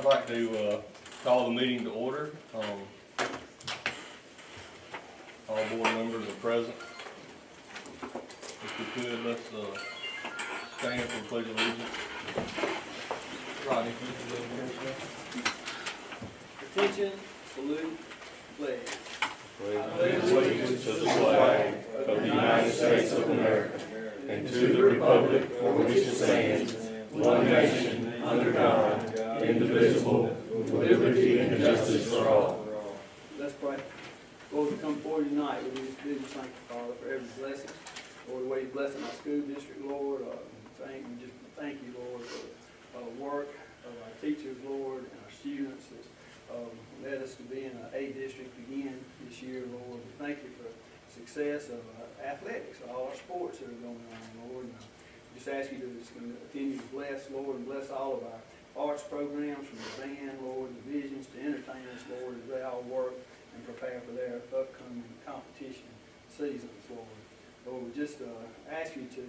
I'd like to call the meeting to order. All board members are present. If we could, let's stand for the pledge of allegiance. Rodney, if you could go here, Attention, salute, pledge. Allegiance to the flag of the United States of America and to the republic for which it stands, one nation, under God, indivisible, with liberty and justice for all. Let's pray. Lord, we come forward tonight. We just do thank you, Father, for every blessing. Lord, the way you bless our school district, Lord. Thank you, Lord, for the work of our teachers, Lord, and our students that led us to be in an A district again this year, Lord. We thank you for success of athletics, all our sports that are going on, Lord. And just ask you to just continue to bless, Lord, and bless all of our arts programs, from the band, Lord, divisions to entertainers, Lord, as they all work and prepare for their upcoming competition seasons, Lord. Lord, we just ask you to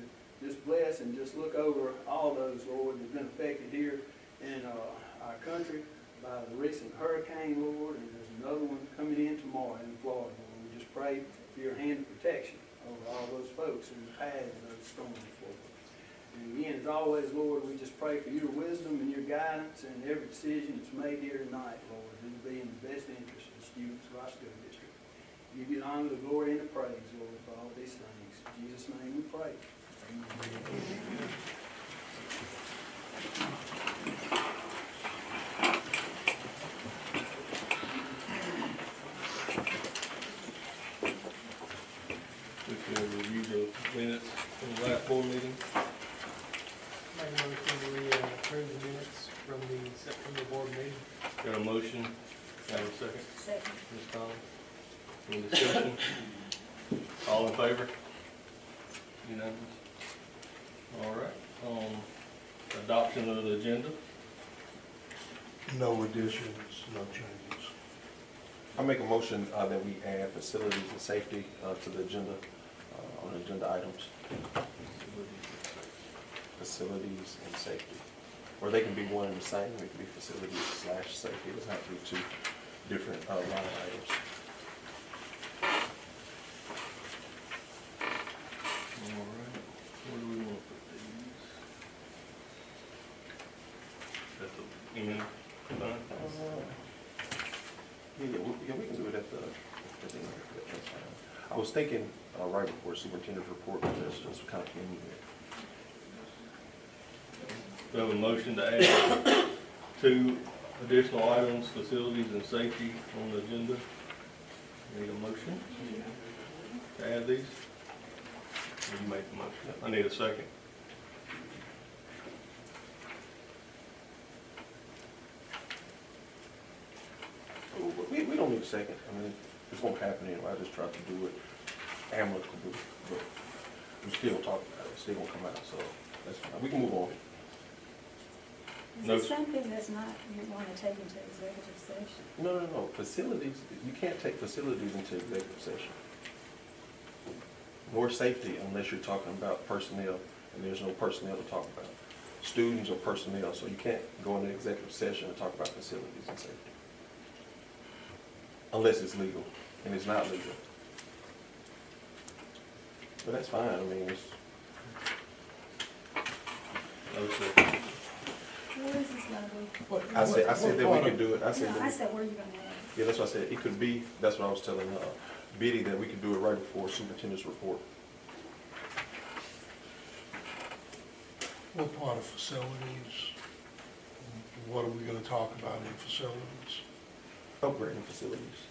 just bless and just look over all those, Lord, that have been affected here in our country by the recent hurricane, Lord, and there's another one coming in tomorrow in Florida, Lord. We just pray for your hand of protection over all those folks in the path of those storms, Lord. And again, as always, Lord, we just pray for your wisdom and your guidance in every decision that's made here tonight, Lord. It will be in the best interest of the students of our school district. We give you the honor, the glory, and the praise, Lord, for all these things. In Jesus' name we pray. Amen. we can review the minutes from the last board meeting. Make a motion to approve the minutes from the September board meeting. Got a motion, have a second? Second. Ms. Collins? Any discussion? All in favor? Unanimous? All right. Adoption of the agenda. No additions, no changes. I make a motion that we add facilities and safety to the agenda, on agenda items. Facilities and safety. Or they can be one and the same. They can be facilities / safety. It doesn't have to be two different line items. All right. Where do we want to put these? At the end? Fine. Yeah, we can do it at the end. That's fine. I was thinking right before superintendent's report, but that's just kind of in there. We have a motion to add 2 additional items, facilities and safety, on the agenda. Need a motion to add these? Or you make the motion? I need a second. We don't need a second. I mean, this won't happen anyway. I just tried to do it amicably, but we still gonna talk about it. It's still gonna come out, so that's fine. We can move on. Is No. it something that's not, you want to take into executive session? No. Facilities, you can't take facilities into executive session. Nor safety unless you're talking about personnel, and there's no personnel to talk about. Students or personnel, so you can't go into executive session and talk about facilities and safety. Unless it's legal, and it's not legal. But that's fine, I mean, it's, No second. Where is this gonna be? I said that we could do it, I said No, I that, said, where are you gonna have it? yeah, that's what I said, it could be, that's what I was telling Biddy, that we could do it right before superintendent's report. What part of facilities? What are we gonna talk about in facilities? Upgrading facilities.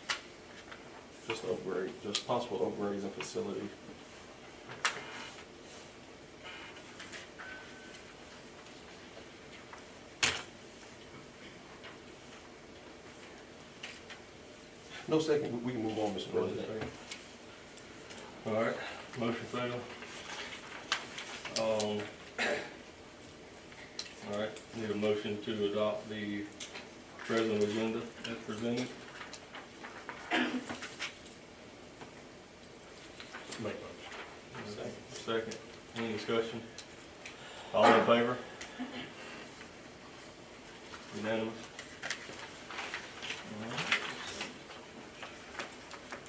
Just upgrade, just possible upgrades in facility. No second, we can move on, Mr. President. All right, motion failed. All right, need a motion to adopt the present agenda as presented. Make motion. Second. Any discussion? All in favor? Unanimous?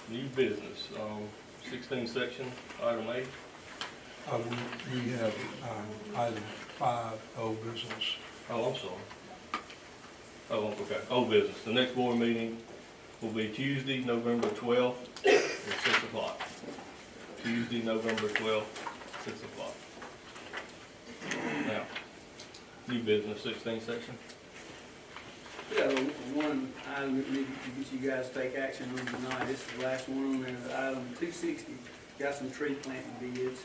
New business, 16 section, item A. We have item 5, old business. Oh, I'm sorry. Oh, okay, old business. The next board meeting will be Tuesday, November 12th at 6 o'clock. Tuesday, November 12th, 6 o'clock. Now, new business, 16 section. Yeah, one item that we need to get you guys to take action on tonight, this is the last one on there, item 260, got some tree planting bids.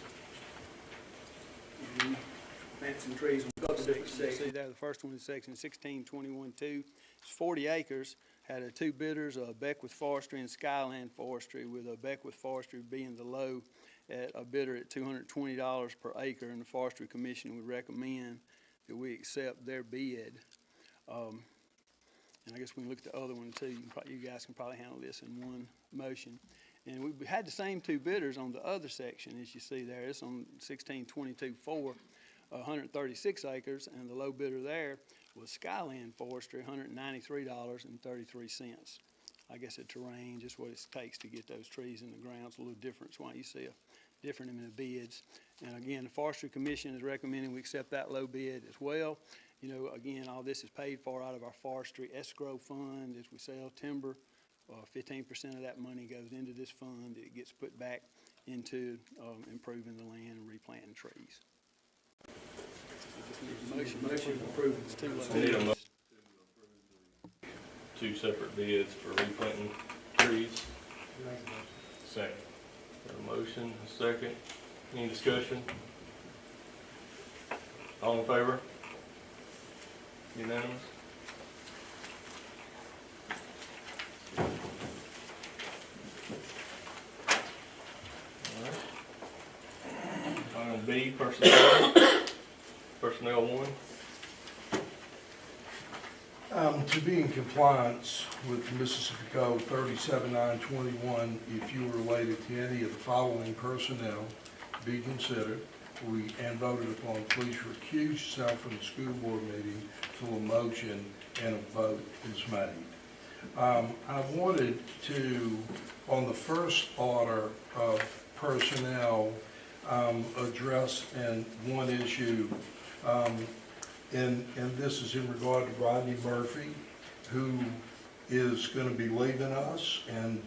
Plant some trees on a couple different sections. See there, the first one is section 1621-2, it's 40 acres, had 2 bidders, Beckwith Forestry and Skyland Forestry, with Beckwith Forestry being the low at a bidder at $220 per acre, and the Forestry Commission would recommend that we accept their bid. And I guess we can look at the other one too. You guys can probably handle this in one motion. And we had the same 2 bidders on the other section, as you see there. It's on 1622-4, 136 acres, and the low bidder there was Skyland Forestry, $193.33. I guess the terrain, just what it takes to get those trees in the ground, it's a little different. That's why you see a different in the bids. And again, the Forestry Commission is recommending we accept that low bid as well. You know, again, all this is paid for out of our forestry escrow fund. As we sell timber, 15% of that money goes into this fund. It gets put back into improving the land and replanting trees. Motion to approve the 2 low I need a bids. motion to approve 2 separate bids for replanting trees. Second. Got a motion, a second. Any discussion? All in favor? Unanimous? All right. Item B, personnel. Personnel 1. To be in compliance with Mississippi Code 37921, if you are related to any of the following personnel, be considered, and voted upon, please recuse yourself from the school board meeting till a motion and a vote is made. I wanted to, on the first order of personnel, address one issue, and this is in regard to Rodney Murphy, who is going to be leaving us, and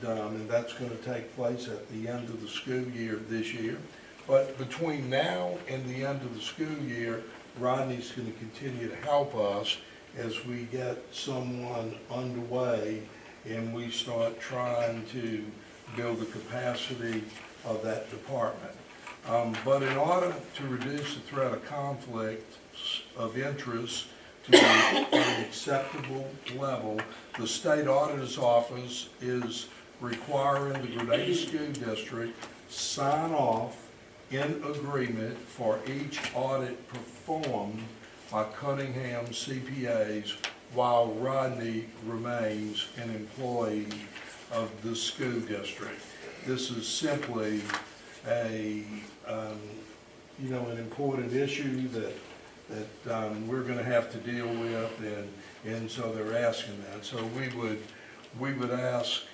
that's going to take place at the end of the school year this year. But between now and the end of the school year, Rodney's going to continue to help us as we get someone underway and we start trying to build the capacity of that department. But in order to reduce the threat of conflict of interest to an acceptable level, the state auditor's office is requiring the Grenada School District sign off in agreement for each audit performed by Cunningham CPAs while Rodney remains an employee of the school district. This is simply an important issue that we're going to have to deal with, and so they're asking that. So we would ask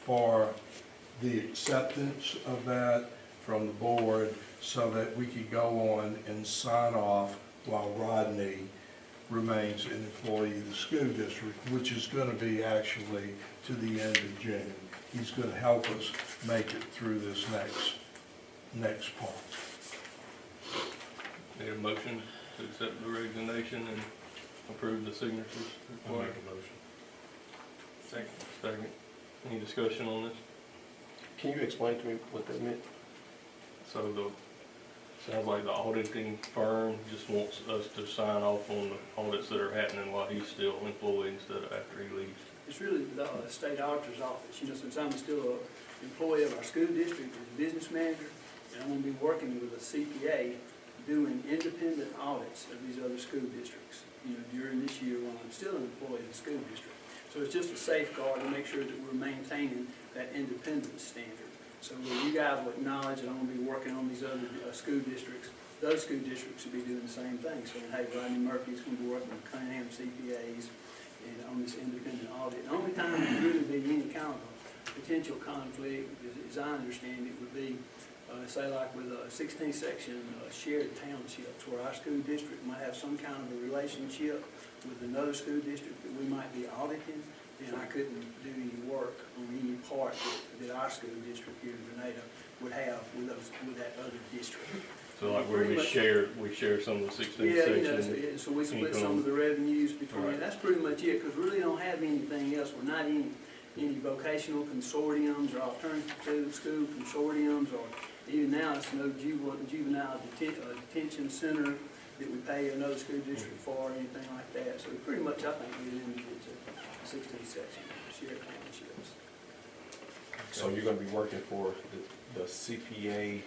for the acceptance of that from the board so that we could go on and sign off while Rodney remains an employee of the school district, which is going to be actually to the end of June. He's going to help us make it through this next part. Need a motion to accept the resignation and approve the signatures required? I'll make a motion. Second. Any discussion on this? Can you explain to me what that meant? So sounds like the auditing firm just wants us to sign off on the audits that are happening while he's still employed instead of after he leaves. It's really the state auditor's office. You know, since I'm still an employee of our school district as a business manager, and I'm going to be working with a CPA doing independent audits of these other school districts, you know, during this year while I'm still an employee of the school district. So it's just a safeguard to make sure that we're maintaining that independence standard. So you guys will acknowledge that I'm going to be working on these other school districts. Those school districts will be doing the same thing. So, hey, Rodney Murphy's going to be working with Cunningham CPAs and on this independent audit. The only time there's really be any kind of potential conflict, as I understand it, would be, say like with 16 section shared townships, where our school district might have some kind of a relationship with another school district that we might be auditing, then I couldn't do any work on any part that our school district here in Grenada would have with that other district. So like where we share some of the 16 Yeah, section. so we split income. some of the revenues between, Right. that's pretty much it, because we really don't have anything else. We're not any vocational consortiums or alternative school consortiums, or even now, it's no juvenile detention center that we pay another school district for, or anything like that. So pretty much, I think we're limited to 16 section shared townships. So you're gonna be working for the CPA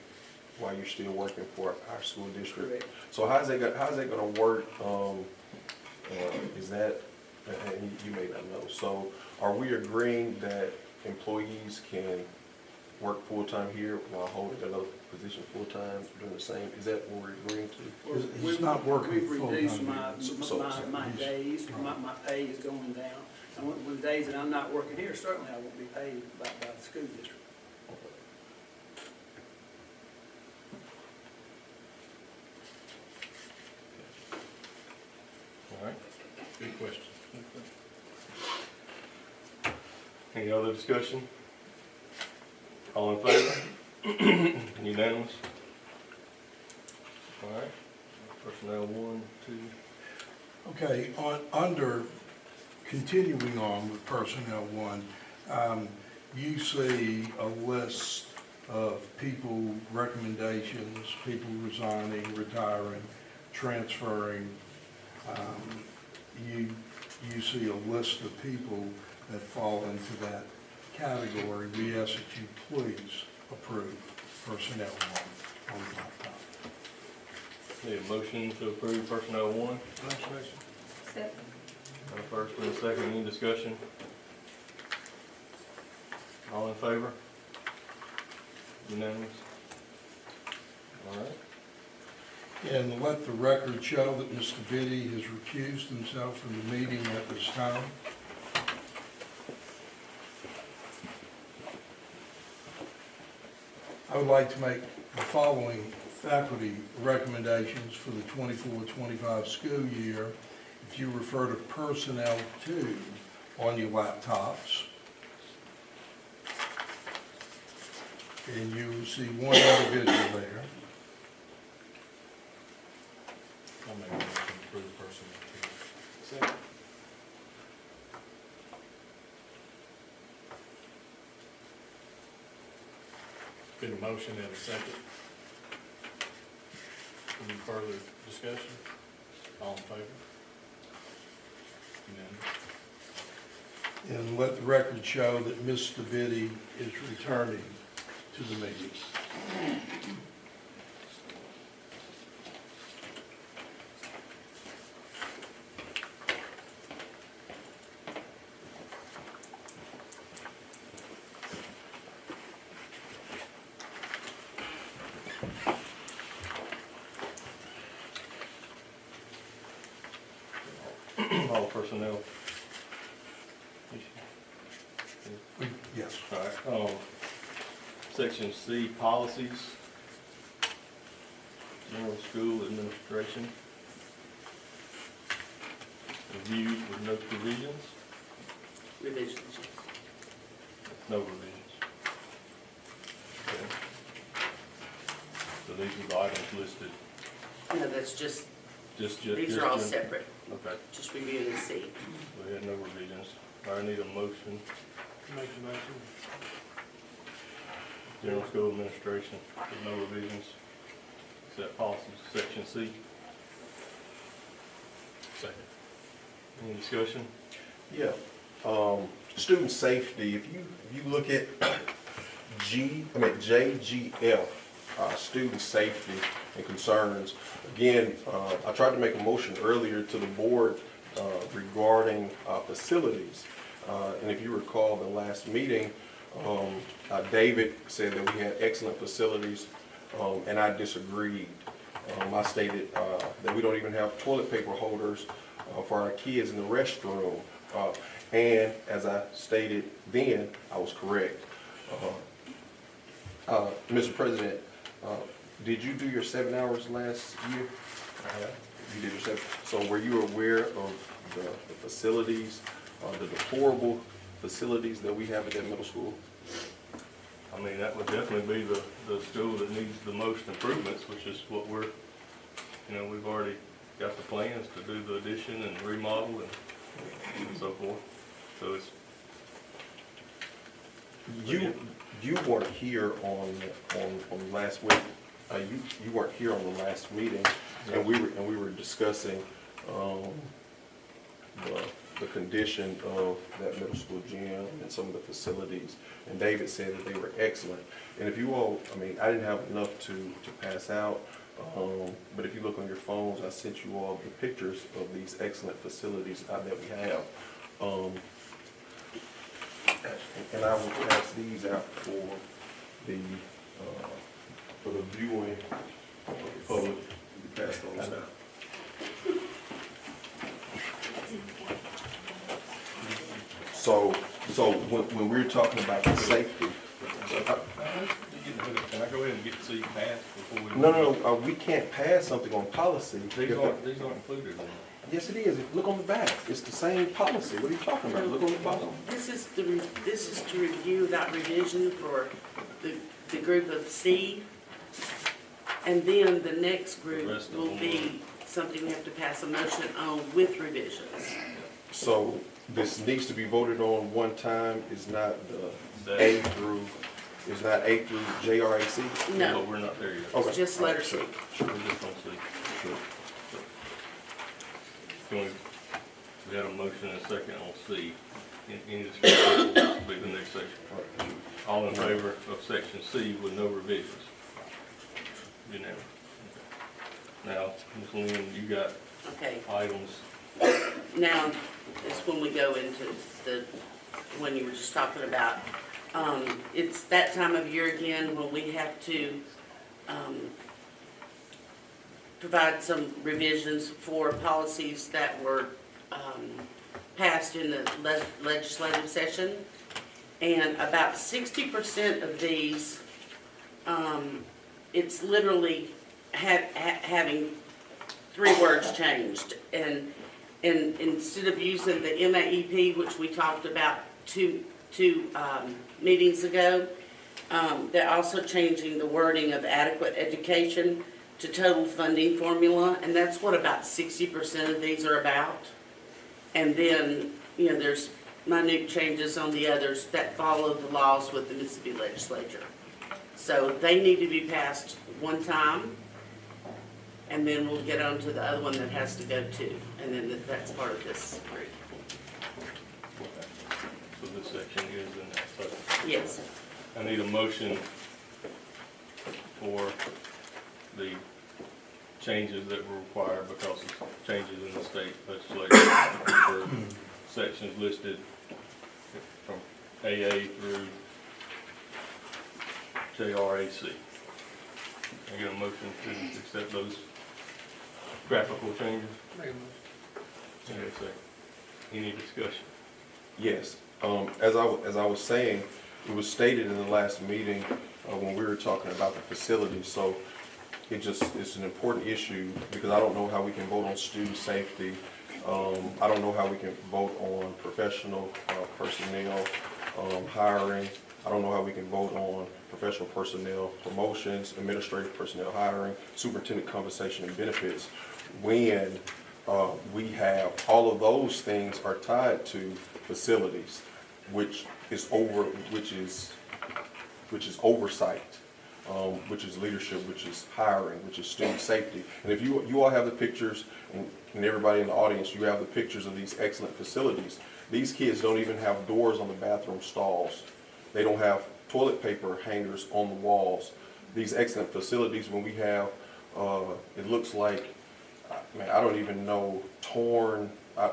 while you're still working for our school district? Correct. So how's that gonna work? Is that, and you may not know, so are we agreeing that employees can work full-time here while holding another position full-time, doing the same? Is that what we're agreeing to? He's not working We've reduced full-time. my days, my pay is going down. And with the days that I'm not working here, certainly I won't be paid by the school district. All right. Good question. Any other discussion? All in favor? Unanimous? All right. Personnel 1, 2. Okay, under, continuing on with Personnel 1, you see a list of people, recommendations, people resigning, retiring, transferring. You see a list of people that fall into that category. We ask that you please approve Personnel 1 on the laptop. Need a motion to approve Personnel 1? Second. Got a first and a second, any discussion? All in favor? Unanimous? All right. And let the record show that Mr. Biddy has recused himself from the meeting at this time. I would like to make the following faculty recommendations for the 24-25 school year. If you refer to Personnel 2 on your laptops, and you will see one individual there. I'll make a motion to approve personnel 2. Second. Been a motion and a second. Any further discussion? All in favor? Unanimous. And let the record show that Mr. Biddy is returning to the meeting. All personnel. Yes. All right, Section C, policies. General school administration. Reviewed with no provisions, Revisions. no revisions. Okay. So these are the items listed, No, that's just, just. these are all separate, Okay, just review and see. we had no revisions. I need a motion. Make the motion. General school administration, with no revisions, except policies, section C. Second. Any discussion? Yeah, student safety, if you look at JGF, student safety and concerns, again, I tried to make a motion earlier to the board regarding facilities. And if you recall the last meeting, David said that we had excellent facilities, and I disagreed. I stated that we don't even have toilet paper holders for our kids in the restroom. And as I stated then, I was correct. Mr. President, did you do your 7 hours last year? You did your 7. So were you aware of the facilities, the deplorable facilities that we have at that middle school? I mean, that would definitely be the school that needs the most improvements, which is what we're, we've already got the plans to do the addition and remodel and so forth. So it's. You weren't here on last week. You weren't here on the last meeting, and we were discussing the condition of that middle school gym and some of the facilities. And David said that they were excellent. And if you all, I mean, I didn't have enough to pass out, but if you look on your phones, I sent you all the pictures of these excellent facilities that we have. And I will pass these out for the viewing of the public. Pass those out. So when we're talking about the safety. Can I go ahead and get to see you pass before we? No, we can't pass something on policy. These aren't included in it. Yes, it is. Look on the back. It's the same policy. What are you talking about? Look on the bottom. This is to review without revision for the group of C. And then the next group will be something we have to pass a motion on with revisions. So this needs to be voted on one time. It's not the A through JRAC? No, But we're not there yet. Okay. it's just letter C. We're just gonna see. Sure. We had a motion and a second on C. Any discussion? This will be the next section. All in favor of section C with no revisions? Unanimous. Okay. Now, Ms. Lynn, you got Okay, items. now is when we go into the one you were just talking about. It's that time of year again when we have to provide some revisions for policies that were passed in the legislative session. And about 60% of these, it's literally having 3 words changed. And instead of using the MAEP, which we talked about two meetings ago, they're also changing the wording of adequate education to total funding formula, and that's what about 60% of these are about. And then, there's minute changes on the others that follow the laws with the Mississippi legislature. So they need to be passed one time, and then we'll get on to the other one that has to go too, and then that's part of this group. So this section is in that section. Yes. I need a motion for the changes that were required because of changes in the state legislature for sections listed from AA through JRAC. I get a motion to accept those graphical changes. Make a motion. Okay, any discussion? Yes. As I was saying, it was stated in the last meeting when we were talking about the facilities. So it's an important issue because I don't know how we can vote on student safety. I don't know how we can vote on professional personnel hiring. I don't know how we can vote on professional personnel promotions, administrative personnel hiring, superintendent compensation and benefits when we have all of those things are tied to facilities, which is oversight, which is leadership, which is hiring, which is student safety. And if you all have the pictures, and everybody in the audience, you have the pictures of these excellent facilities. These kids don't even have doors on the bathroom stalls. They don't have toilet paper hangers on the walls. These excellent facilities, when we have, it looks like, man, I don't even know, torn, I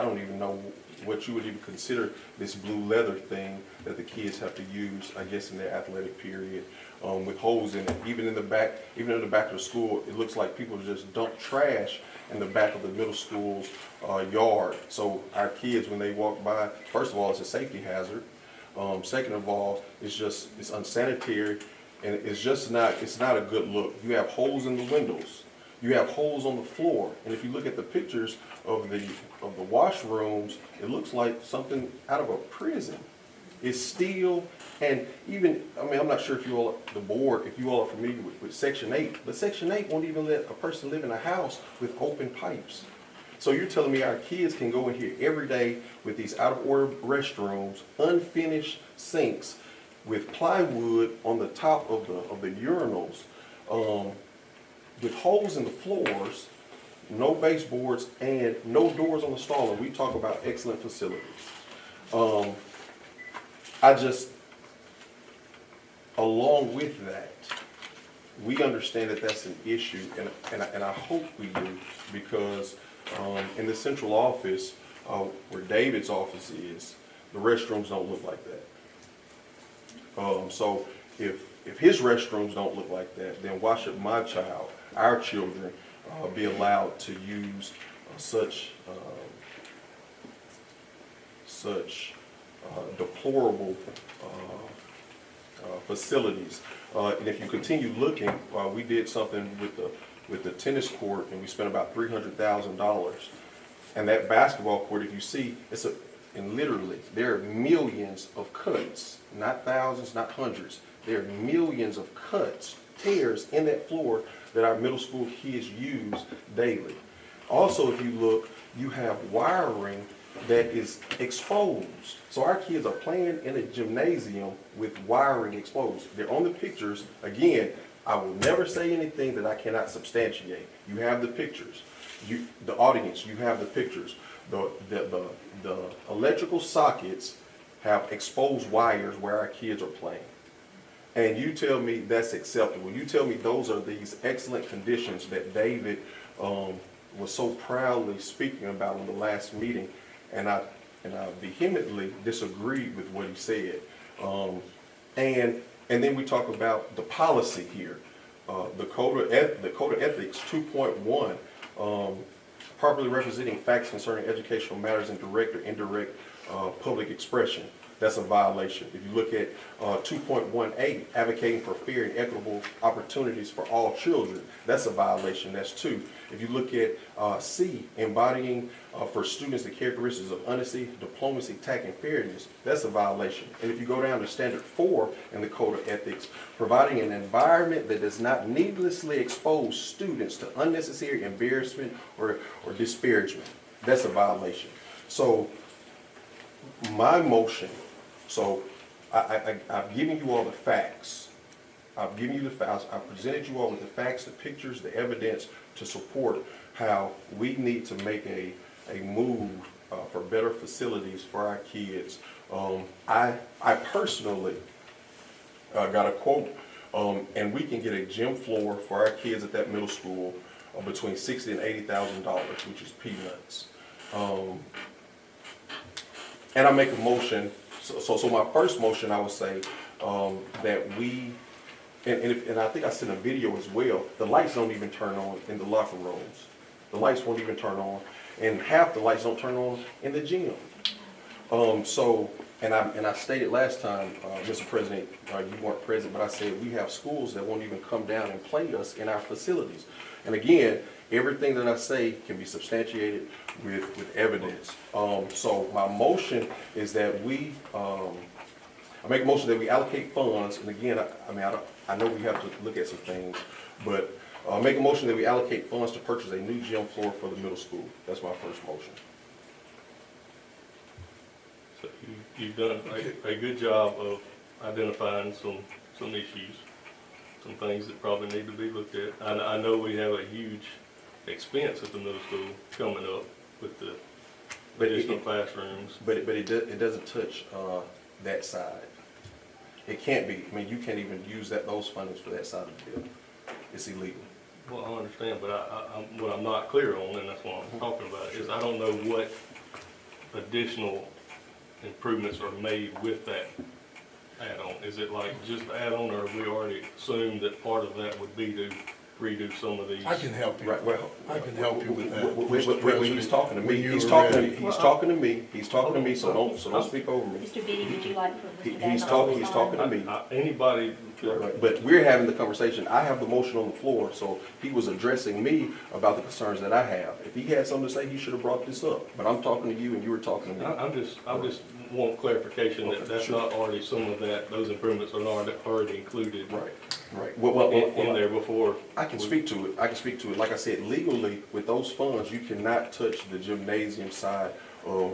don't even know what you would even consider this blue leather thing that the kids have to use, I guess, in their athletic period, with with holes in it. Even in the back of the school, it looks like people just dump trash in the back of the middle school's yard. So our kids, when they walk by, first of all, it's a safety hazard. Second of all, it's unsanitary, and it's not a good look. You have holes in the windows. You have holes on the floor. And if you look at the pictures of the washrooms, it looks like something out of a prison. It's steel, and even, I mean, I'm not sure if you all, the board, if you all are familiar with Section 8, but Section 8 won't even let a person live in a house with open pipes. So you're telling me our kids can go in here every day with these out-of-order restrooms, unfinished sinks, with plywood on the top of the urinals, with holes in the floors, no baseboards, and no doors on the stall, and we talk about excellent facilities. Along with that, we understand that that's an issue, and I hope we do, because in the central office, where David's office is, the restrooms don't look like that. So if his restrooms don't look like that, then why should my child, our children, be allowed to use such deplorable facilities? And if you continue looking, we did something with the tennis court, and we spent about $300,000. And that basketball court, if you see, and literally there are millions of cuts, not thousands, not hundreds. There are millions of cuts, tears in that floor that our middle school kids use daily. Also, if you look, you have wiring that is exposed. So our kids are playing in a gymnasium with wiring exposed. They're on the pictures. Again, I will never say anything that I cannot substantiate. You have the pictures. The audience, you have the pictures. The electrical sockets have exposed wires where our kids are playing. And you tell me that's acceptable. You tell me those are these excellent conditions that David was so proudly speaking about in the last meeting, and I vehemently disagreed with what he said. And then we talk about the policy here, the Code of Ethics 2.1, properly representing facts concerning educational matters in direct or indirect public expression. That's a violation. If you look at 2.18, advocating for fair and equitable opportunities for all children, that's a violation. That's 2. If you look at C, embodying for students the characteristics of honesty, diplomacy, tact, and fairness, that's a violation. And if you go down to standard 4 in the Code of Ethics, providing an environment that does not needlessly expose students to unnecessary embarrassment or disparagement, that's a violation. So my motion, I've given you all the facts. I've given you the facts. I've presented you all with the facts, the pictures, the evidence to support how we need to make a move for better facilities for our kids. I personally got a quote, and we can get a gym floor for our kids at that middle school between $60,000 and $80,000, which is peanuts. And I make a motion. So my first motion, I would say that we, and I think I sent a video as well, the lights don't even turn on in the locker rooms. The lights won't even turn on, and half the lights don't turn on in the gym. And I stated last time, Mr. President, you weren't present, but I said we have schools that won't even come down and play us in our facilities. And again, everything that I say can be substantiated with evidence. So my motion is that I make a motion that we allocate funds, and again, I know we have to look at some things, but make a motion that we allocate funds to purchase a new gym floor for the middle school. That's my first motion. So you've done a good job of identifying some issues, some things that probably need to be looked at. I know we have a huge expense at the middle school coming up with the additional classrooms. But it doesn't touch that side. It can't be. I mean, you can't even use those fundings for that side of the building. It's illegal. Well, I understand, but what I'm not clear on, and that's what I'm talking about, is I don't know what additional improvements are made with that add-on? Is it like just add-on, or have we already assumed that part of that would be to redo some of these? I can help you. Right, well. I can help you with that. When he's talking to me, When you he's were talking, ready. he's talking to me, so don't speak over me. Mr. Biddy, would you like for Mr. He's Davenport talking to respond? me. Anybody, Right. But we're having the conversation, I have the motion on the floor, so he was addressing me about the concerns that I have. If he had something to say, he should have brought this up, but I'm talking to you and you were talking to me. I'm just want clarification that Okay, that's sure. not already, some of that, those improvements are not already included Right. in there before. I can speak to it. Like I said, legally, with those funds, you cannot touch the gymnasium side of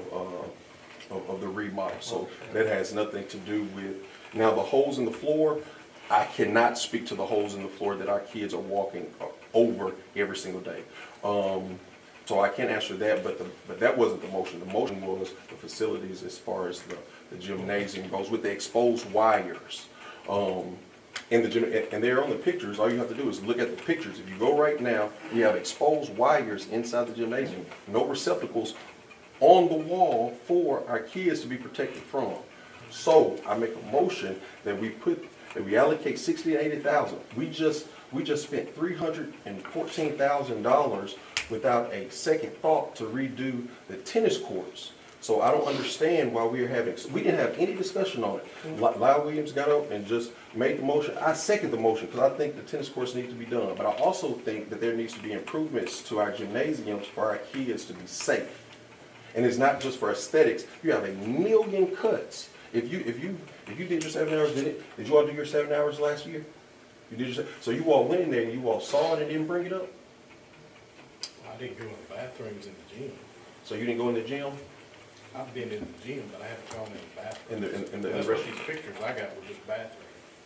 the remodel. So that has nothing to do with, now the holes in the floor, I cannot speak to the holes in the floor that our kids are walking over every single day. So I can't answer that, but that wasn't the motion. The motion was the facilities as far as the gymnasium goes with the exposed wires. In the gym, and they're on the pictures. All you have to do is look at the pictures. If you go right now, you have exposed wires inside the gymnasium. No receptacles on the wall for our kids to be protected from. So I make a motion that we allocate $60,000 to $80,000. We just spent $314,000 without a second thought to redo the tennis courts. So I don't understand why we didn't have any discussion on it. Lyle Williams got up and just made the motion. I second the motion because I think the tennis courts need to be done. But I also think that there needs to be improvements to our gymnasiums for our kids to be safe. And it's not just for aesthetics. You have 1 million cuts. If you did your 7 hours, did you all do your 7 hours last year? You did so you all went in there and you all saw it and didn't bring it up? I didn't go in the bathrooms in the gym. So you didn't go in the gym? I've been in the gym, but I haven't gone in the bathroom. In the That's rest. what these pictures I got were just bathrooms.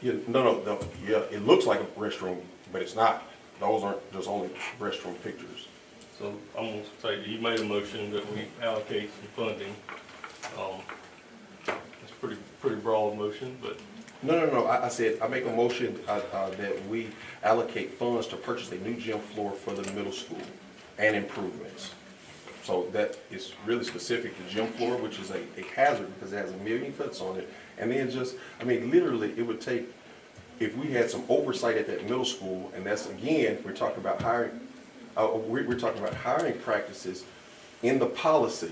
Yeah, no, yeah, it looks like a restroom, but it's not. Those aren't just only restroom pictures. So I'm gonna say, you made a motion that we allocate some funding. It's pretty broad motion, but No. I said, I make a motion that we allocate funds to purchase a new gym floor for the middle school and improvements. So that is really specific to gym floor, which is a hazard because it has 1 million cuts on it. And then literally it would take, if we had some oversight at that middle school, and that's, again, we're talking about hiring, we're talking about hiring practices in the policy,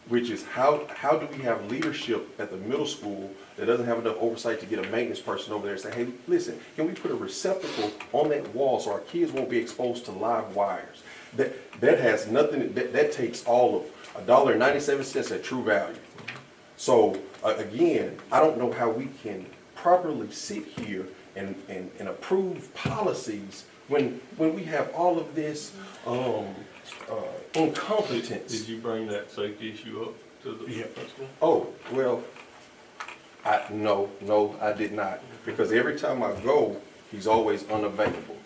which is how do we have leadership at the middle school that doesn't have enough oversight to get a maintenance person over there and say, hey, listen, can we put a receptacle on that wall so our kids won't be exposed to live wires? That has nothing, that takes all of $1.97 at true value. So again, I don't know how we can properly sit here and approve policies when we have all of this incompetence. did you bring that safety issue up to the principal? Oh, well, no, I did not. Because every time I go, he's always unavailable.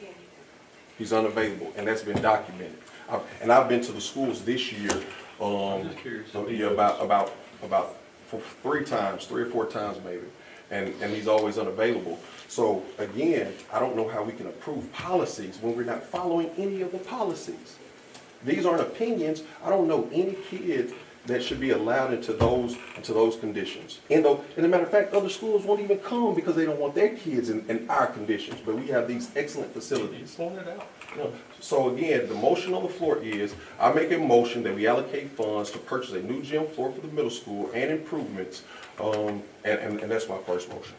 He's unavailable, and that's been documented. And I've been to the schools this year, I'm just curious. about 3 or 4 times maybe, and he's always unavailable. So again, I don't know how we can approve policies when we're not following any of the policies. These aren't opinions. I don't know any kid that should be allowed into those conditions. And as a matter of fact, other schools won't even come because they don't want their kids in our conditions. But we have these excellent facilities. Point it out. So again, the motion on the floor is, I make a motion that we allocate funds to purchase a new gym floor for the middle school and improvements, and that's my first motion.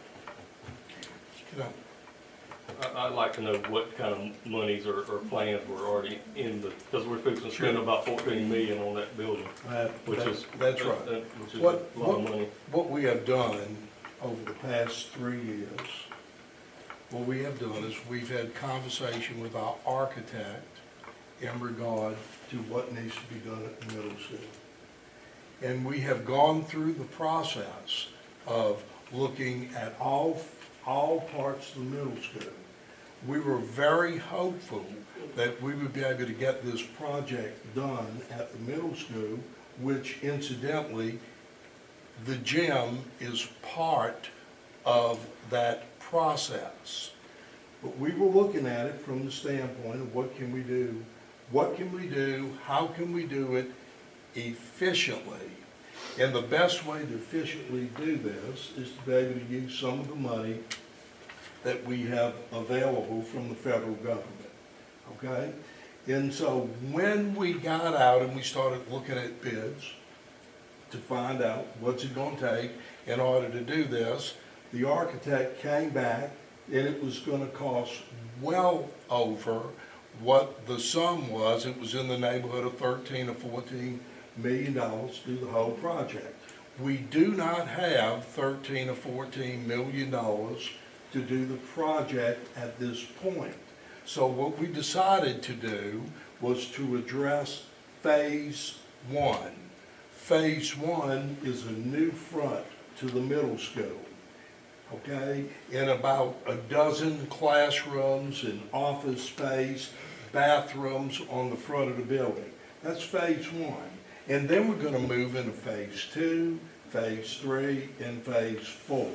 I'd like to know what kind of monies or plans were already in because we're fixing to spend about $14 million on that building, That's right. which is a lot of money. What we have done over the past 3 years, what we have done is we've had conversation with our architect in regard to what needs to be done at the middle school. And we have gone through the process of looking at all parts of the middle school. We were very hopeful that we would be able to get this project done at the middle school, which incidentally, the gym is part of that process. But we were looking at it from the standpoint of what can we do, how can we do it efficiently, And the best way to efficiently do this is to be able to use some of the money that we have available from the federal government, okay? And so when we got out and we started looking at bids to find out what's it gonna take in order to do this, the architect came back and it was gonna cost well over what the sum was. It was in the neighborhood of 13 or 14 million dollars to do the whole project. We do not have 13 or 14 million dollars to do the project at this point. So what we decided to do was to address phase one. Phase one is a new front to the middle school, okay? In about a dozen classrooms and office space, bathrooms on the front of the building. That's phase one. And then we're gonna move into phase two, phase three, and phase four.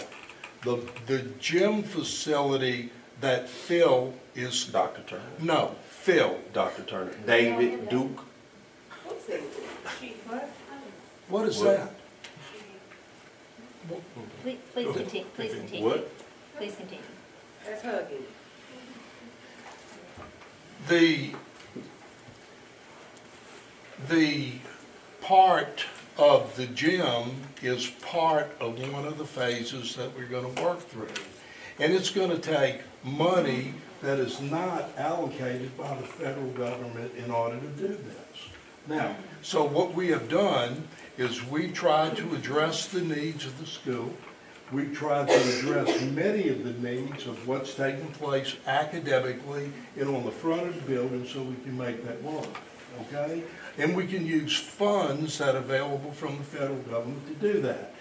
The gym facility that Phil is, Dr. Turner. no, Phil, Dr. Turner. David Duke. what is that? Please continue, please continue. What? Please continue. That's hugging. The part of the gym is part of one of the phases that we're gonna work through. And it's gonna take money that is not allocated by the federal government in order to do this. Now, so what we have done is we tried to address the needs of the school. We've tried to address many of the needs of what's taking place academically and on the front of the building so we can make that work, okay? And we can use funds that are available from the federal government to do that.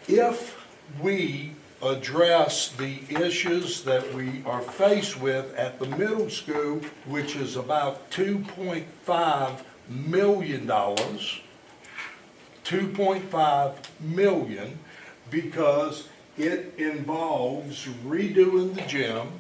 If we address the issues that we are faced with at the middle school, which is about $2.5 million, 2.5 million, because it involves redoing the gym,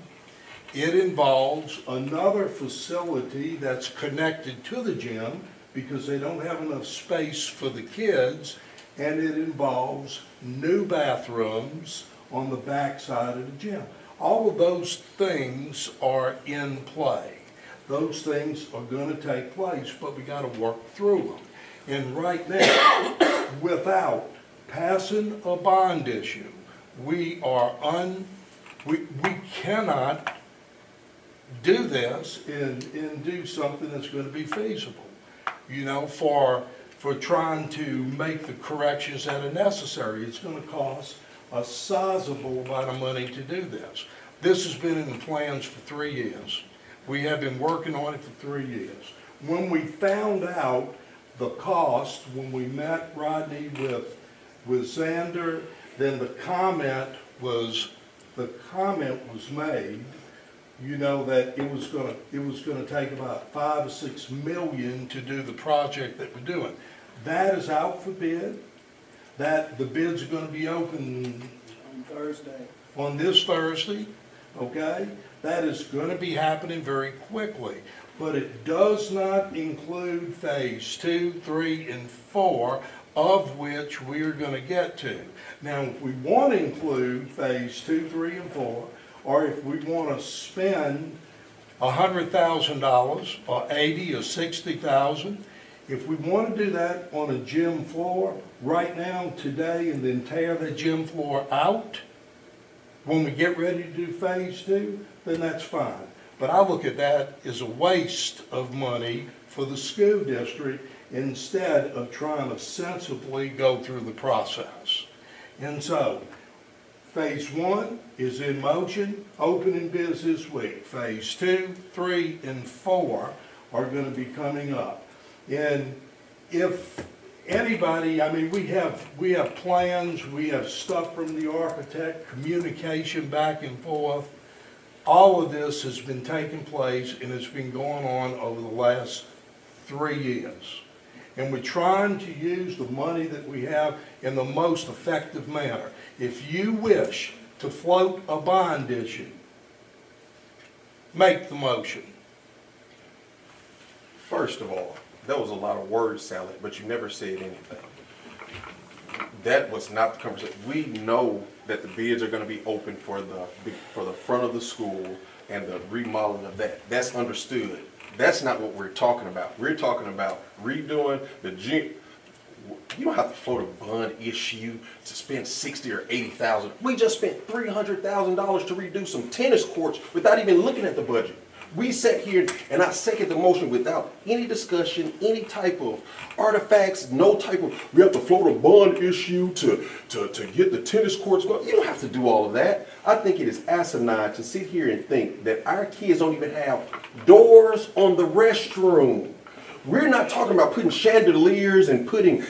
it involves another facility that's connected to the gym because they don't have enough space for the kids, and it involves new bathrooms on the back side of the gym. All of those things are in play. Those things are gonna take place, but we gotta work through them. And right now, without passing a bond issue, we cannot do this and do something that's gonna be feasible, you know, for trying to make the corrections that are necessary. It's gonna cost a sizable amount of money to do this. This has been in the plans for 3 years. We have been working on it for 3 years. When we found out the cost, when we met Rodney with Xander, then the comment was made, you know, that it was gonna take about 5 or 6 million to do the project that we're doing. That is out for bid. That the bids are gonna be open On Thursday. on this Thursday, okay? That is gonna be happening very quickly. But it does not include phase 2, 3, and 4, of which we are gonna get to. Now, if we wanna include phase 2, 3, and 4, or if we wanna spend $100,000, or 80, or 60,000, if we want to do that on a gym floor right now, today, and then tear that gym floor out, when we get ready to do phase 2, then that's fine. But I look at that as a waste of money for the school district instead of trying to sensibly go through the process. And so, phase 1 is in motion, opening bids this week. Phase 2, 3, and 4 are going to be coming up. And if anybody, I mean, we have plans, we have stuff from the architect, communication back and forth. All of this has been taking place and it's been going on over the last 3 years. And we're trying to use the money that we have in the most effective manner. If you wish to float a bond issue, make the motion. First of all, that was a lot of word salad, but you never said anything. that was not the conversation. We know that the bids are gonna be open for the front of the school and the remodeling of that. That's understood. That's not what we're talking about. We're talking about redoing the gym. You don't have to float a bond issue to spend 60 or 80,000. We just spent $300,000 to redo some tennis courts without even looking at the budget. We sat here and I second the motion without any discussion, any type of artifacts, no type of, we have to float a bond issue to get the tennis courts going. You don't have to do all of that. I think it is asinine to sit here and think that our kids don't even have doors on the restroom. We're not talking about putting chandeliers and putting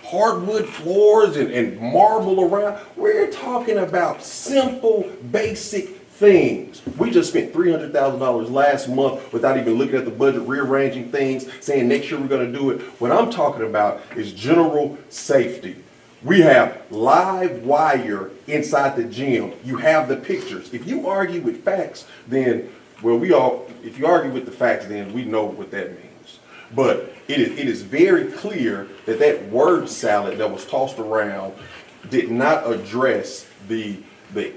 hardwood floors and marble around. We're talking about simple, basic things. We just spent $300,000 last month without even looking at the budget, rearranging things, saying next year we're going to do it. What I'm talking about is general safety. We have live wire inside the gym. You have the pictures. If you argue with facts, then, well, if you argue with the facts, then we know what that means. But it is very clear that that word salad that was tossed around did not address the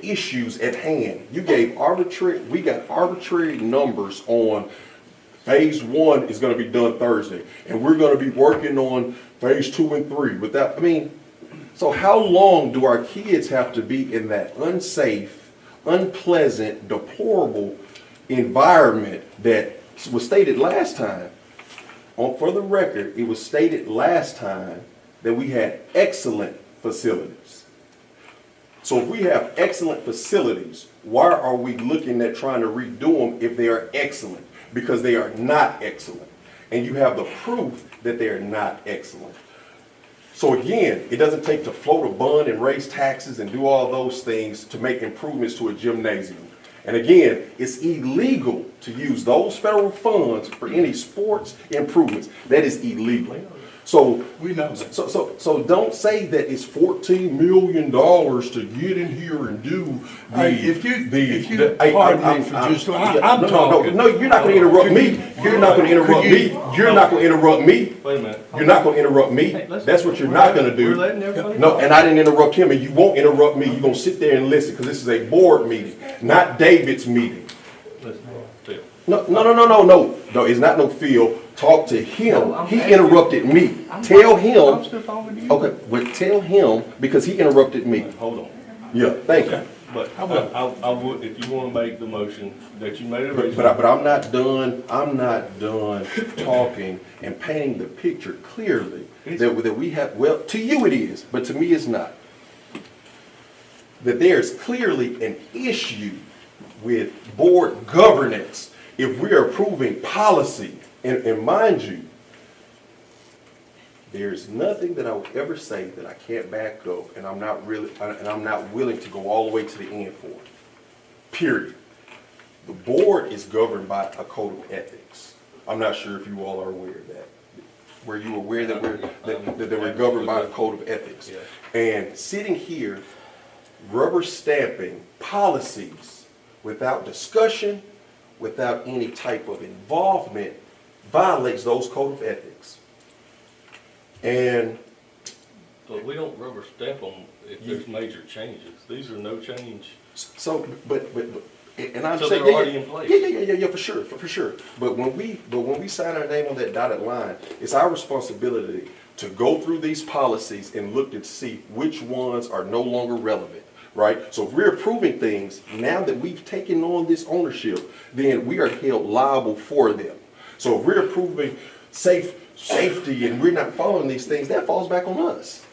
issues at hand. We got arbitrary numbers on phase 1 is going to be done Thursday, and we're going to be working on phase 2 and 3. So how long do our kids have to be in that unsafe, unpleasant, deplorable environment that was stated last time? For the record, it was stated last time that we had excellent facilities. So if we have excellent facilities, why are we looking at trying to redo them if they are excellent? Because they are not excellent. And you have the proof that they are not excellent. So again, it doesn't take to float a bond and raise taxes and do all those things to make improvements to a gymnasium. And again, it's illegal to use those federal funds for any sports improvements. That is illegal. So We know. So don't say that it's $14 million to get in here and do the. Hey, if you pardon me for just, I'm talking. No, you're not going to interrupt me. You're not going to interrupt me. You're not going to interrupt me. Wait a minute. You're not going to interrupt me. That's what you're not going to do. We're letting everybody No, talk. and I didn't interrupt him, and you won't interrupt me. You're going to sit there and listen because this is a board meeting, not David's meeting. Listen, Phil. No, it's not no Phil. Talk to him. He interrupted me. Tell I'm him. still talking to you. Okay, but tell him because he interrupted me. Hold on. Yeah, thank you. Okay, but I would, if you want to make the motion that you made But originally. I'm not done. I'm not done talking and painting the picture clearly that we have. Well, to you it is, but to me it's not. That there's clearly an issue with board governance if we're approving policy. And mind you, there's nothing that I would ever say that I can't back up, and I'm not willing to go all the way to the end for. Period. The board is governed by a code of ethics. I'm not sure if you all are aware of that. Were you aware that we're governed by a code of ethics? And sitting here, rubber stamping policies without discussion, without any type of involvement, violates those code of ethics. And But we don't rubber stamp them if there's major changes. These are no change. so, and I'm So saying, they're already in place. yeah, for sure. But when we sign our name on that dotted line, it's our responsibility to go through these policies and look to see which ones are no longer relevant. Right? So if we're approving things, now that we've taken on this ownership, then we are held liable for them. So if we're approving safety and we're not following these things, that falls back on us.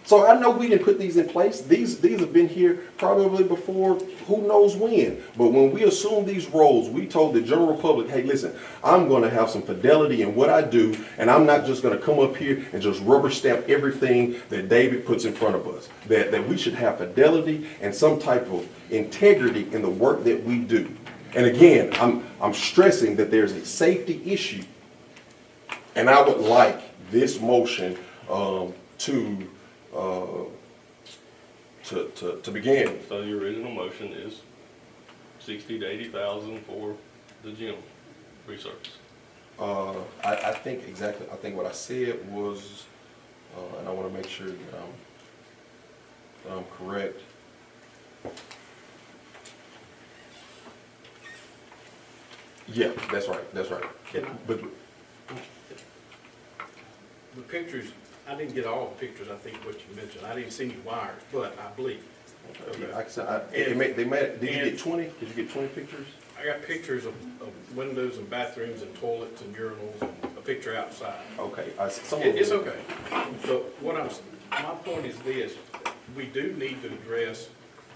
So I know we didn't put these in place. These have been here probably before who knows when. But when we assumed these roles, we told the general public, hey, listen, I'm going to have some fidelity in what I do, and I'm not just going to come up here and just rubber stamp everything that David puts in front of us. That we should have fidelity and some type of integrity in the work that we do. And again, I'm stressing that there's a safety issue, and I would like this motion to begin. So the original motion is 60 to 80,000 for the gym resurface. I think what I said was, and I want to make sure that correct. Yeah, that's right, that's right. But, The pictures, I didn't get all the pictures, I think, what you mentioned. I didn't see any wires, but I believe. like I said, did you get 20? Did you get 20 pictures? I got pictures of windows and bathrooms and toilets and urinals and a picture outside. Okay, some of It's them. okay. So my point is this, we do need to address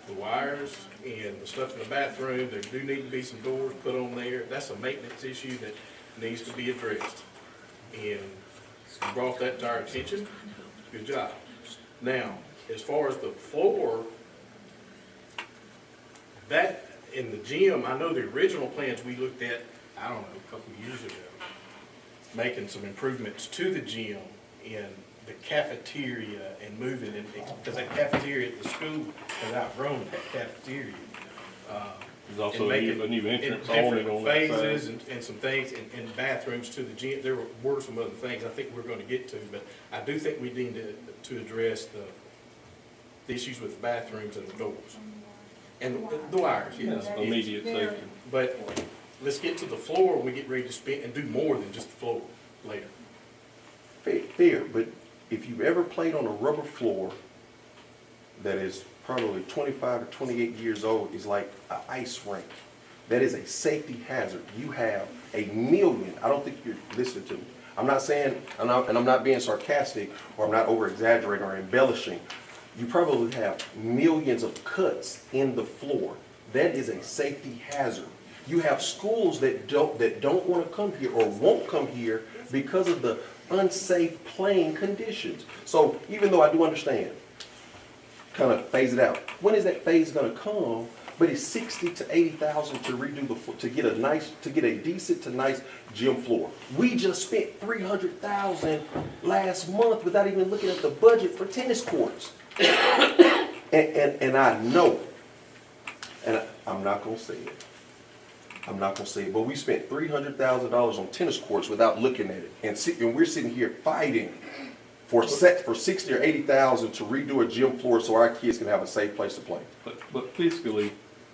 the wires and the stuff in the bathroom. There do need to be some doors put on there. That's a maintenance issue that needs to be addressed. And you brought that to our attention. Good job. Now, as far as the floor, that in the gym, I know the original plans we looked at, I don't know, a couple of years ago, making some improvements to the gym and the cafeteria and moving it, because that cafeteria at the school has outgrown that cafeteria. There's also And a making new entrance in on it different on that side. phases and some things, and bathrooms to the gym. There were some other things I think we're gonna get to, but I do think we need to address the issues with the bathrooms and the doors. And the wires, yes. Yeah, immediate safety. But let's get to the floor when we get ready to spend, and do more than just the floor later. Fair, but if you've ever played on a rubber floor that is probably 25 or 28 years old, is like an ice rink. That is a safety hazard. You have a million, I don't think you're listening to me. I'm not saying, and I'm not being sarcastic, or I'm not over-exaggerating or embellishing. You probably have millions of cuts in the floor. That is a safety hazard. You have schools that don't want to come here or won't come here because of the unsafe playing conditions. So even though I do understand, kind of phase it out. When is that phase going to come? But it's 60 to 80,000 to redo to get a decent to nice gym floor. We just spent 300,000 last month without even looking at the budget for tennis courts. and I know, and I'm not gonna say it. I'm not gonna say it, but we spent $300,000 on tennis courts without looking at it, and we're sitting here fighting for 60 or 80,000 to redo a gym floor so our kids can have a safe place to play. But fiscally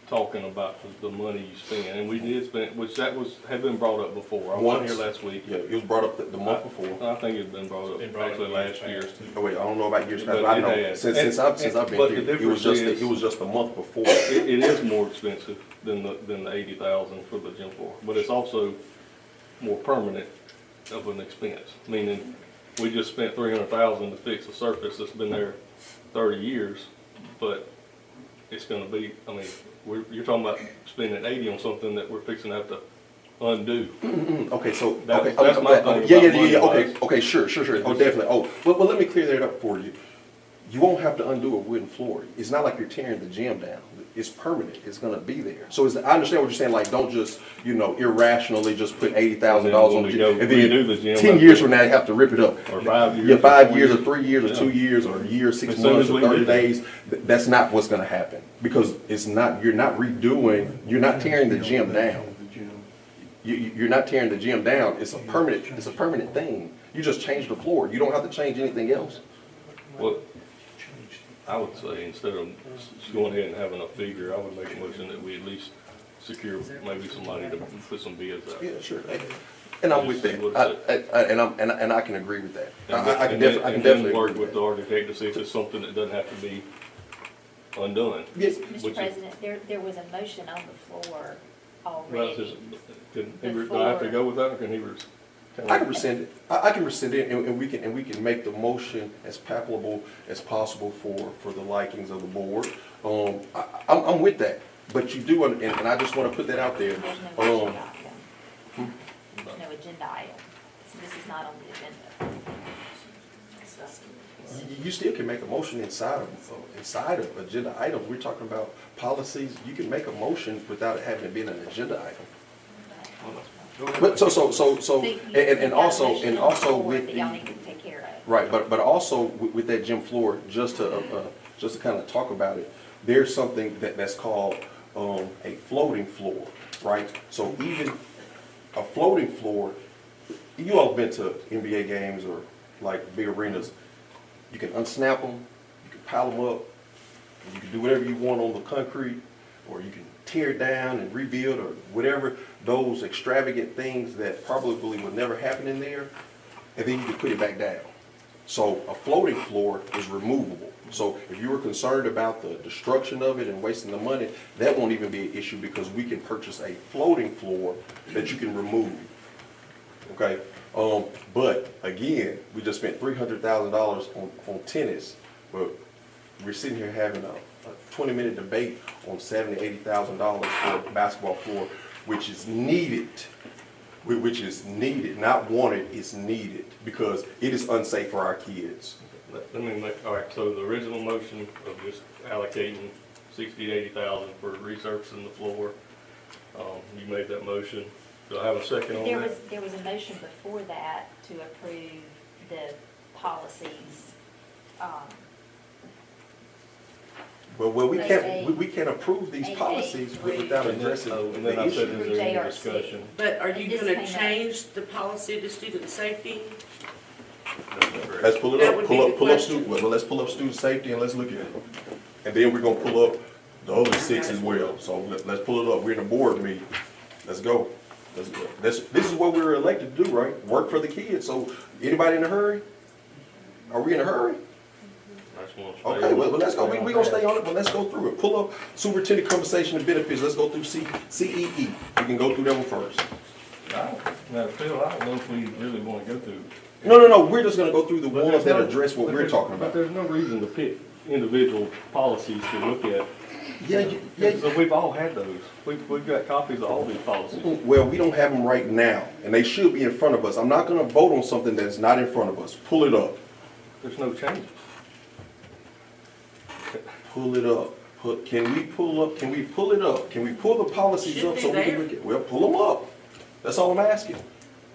talking about the money you spend, and we did spend, which had been brought up before. I wasn't here last week. Yeah, it was brought up the month before. I think it's been brought up actually last year. Oh wait, I don't know about years past, But but I it know has. since I've been But here, the it was difference just the month before. It is more expensive than the 80,000 for the gym floor, but it's also more permanent of an expense. Meaning, we just spent 300,000 to fix a surface that's been there 30 years, but it's going to be. I mean, you're talking about spending 80 on something that we're fixing to have to undo. Okay, so That's okay, my thing yeah, about money-wise. okay, sure. Oh, definitely. Oh, but let me clear that up for you. You won't have to undo a wooden floor. It's not like you're tearing the gym down. It's permanent. It's going to be there. So I understand what you're saying. Like, don't just irrationally just put $80,000 on the gym, and then 10 years from now you have to rip it up. Or 5 years. Yeah, 5 or 4 years, or 3 years, or 2 years, or a year, 6 months, or 30 days. That's not what's going to happen, because it's not. You're not redoing. You're not tearing the gym down. You're not tearing the gym down. It's a permanent. It's a permanent thing. You just change the floor. You don't have to change anything else. Well, I would say instead of just going ahead and having a figure, I would make a motion that we at least secure maybe somebody to put some bids out. Yeah, sure. And I'm with that. And I can agree with that. I can definitely work agree with the architect to see if it's something that doesn't have to be undone. Yes. Mr. President, there was a motion on the floor Well, already. do I have to go with that, or can he? I can rescind it. I can rescind it, and we can make the motion as palpable as possible for the likings of the board. I'm with that, but you do, and I just want to put that out there. There's no agenda item. There's no agenda item. So this is not on the agenda. You still can make a motion inside of agenda items. We're talking about policies. You can make a motion without it having been an agenda item. But and also with the, y'all need to take care of. right, but also with that gym floor, just to kind of talk about it, there's something that's called a floating floor, right? So even a floating floor, you all been to NBA games or like big arenas, you can unsnap them, you can pile them up, You can do whatever you want on the concrete, or you can tear it down and rebuild, or whatever, those extravagant things that probably would never happen in there, and then you can put it back down. So a floating floor is removable. So if you were concerned about the destruction of it and wasting the money, that won't even be an issue, because we can purchase a floating floor that you can remove. Okay? But again, we just spent $300,000 on tennis, but we're sitting here having a 20-minute debate on $70,000 to $80,000 for a basketball floor, which is needed. Which is needed, not wanted, it's needed, because it is unsafe for our kids. Let me make, all right, so the original motion of just allocating 60 to 80,000 for resurfacing the floor, you made that motion. Do I have a second on that? There was a motion before that to approve the policies. Well, we can't approve these policies without addressing And then I the said, issue. is there any discussion? But are you And this gonna came up. change the policy to student safety? Let's pull it That up, would be the pull up question. well, let's pull up student safety and let's look at it. And then we're gonna pull up the other 6 as well. So let's pull it up. We're in a board meeting. Let's go. Let's go. This is what we were elected to do, right? Work for the kids. So anybody in a hurry? Are we in a hurry? I just want to stay Okay, on well, it. let's go. We're gonna stay on it, but let's go through it. Pull up superintendent compensation and benefits. Let's go through CEE. We can go through that one first. Now, Phil, I don't know if we really want to go through. No. We're just gonna go through the But ones there's that no- address what but we're there's- talking But about. there's no reason to pick individual policies to look at. Yeah. So we've all had those. We've got copies of all these policies. Well, we don't have them right now, and they should be in front of us. I'm not gonna vote on something that's not in front of us. Pull it up. There's no change. Pull it up. Can we pull up? Can we pull it up? Can we pull the policies Should up be so we can there. look at? Well, pull them up. That's all I'm asking.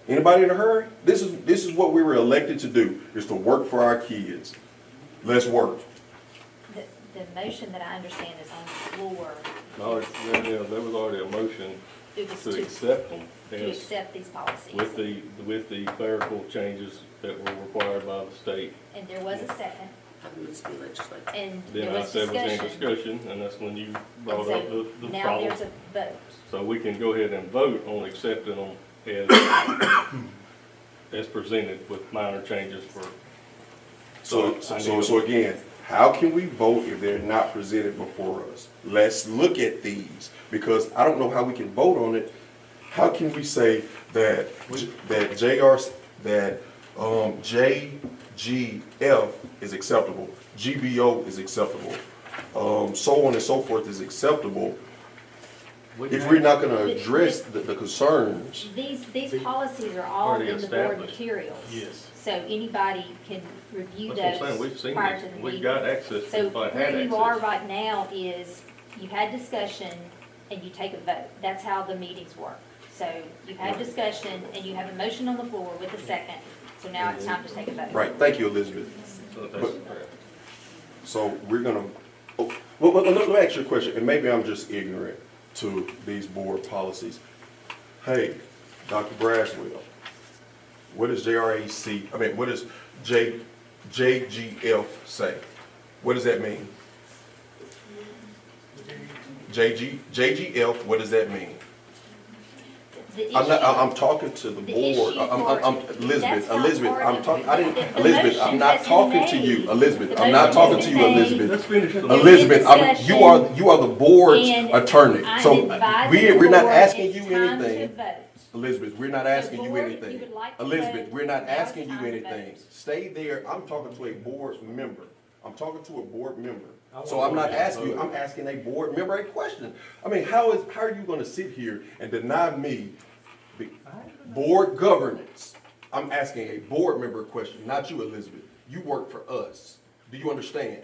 Anybody in a hurry? This is what we were elected to do, is to work for our kids. Let's work. The motion that I understand is on the floor No, there was already a motion it was to accept them to as, accept these policies. with the clerical changes that were required by the state. And there was a second, That needs to be legislative. and there Then I was said was in discussion. discussion, and that's when you brought And up so the now problem. there's a vote. So we can go ahead and vote on accepting them as presented with minor changes for. So again, how can we vote if they're not presented before us? Let's look at these, because I don't know how we can vote on it. How can we say that JGF is acceptable, GBO is acceptable, so on and so forth is acceptable, if we're not gonna address the concerns? These policies are all Already in the board established. materials. Yes. So anybody can review That's what I'm saying, those we've seen prior these, to the we've meeting. got access to, So if I had where you are access. right now is you had discussion and you take a vote. That's how the meetings work. So you had discussion and you have a motion on the floor with a second. So now it's time to take a vote. Right, thank you, Elizabeth. So that's- So we're gonna, well, let me ask you a question, and maybe I'm just ignorant to these board policies. Hey, Dr. Braswell, what does what does JGF say? What does that mean? JGF, what does that mean? The I'm issue- talking to the the board. issue I'm for- Elizabeth, that's not Elizabeth, part I'm of talking, the- I didn't, the Elizabeth, motion I'm not has been talking to made. you, Elizabeth, The I'm not motion talking has to been you, made. Elizabeth. Let's finish the. There's Elizabeth, discussion, you are the board's and attorney. I'm So advising we're not the board asking it's you time to anything. vote. Elizabeth, we're not asking you board, anything. you would like to Elizabeth, vote, we're not now it's asking you time to anything. vote. Stay there. I'm talking to a board member. I'm talking to a board member. I So wanna I'm not vote. asking you, I'm asking a board member a question. I mean, how are you gonna sit here and deny me the board governance? I'm asking a board member a question, not you, Elizabeth. You work for us. Do you understand?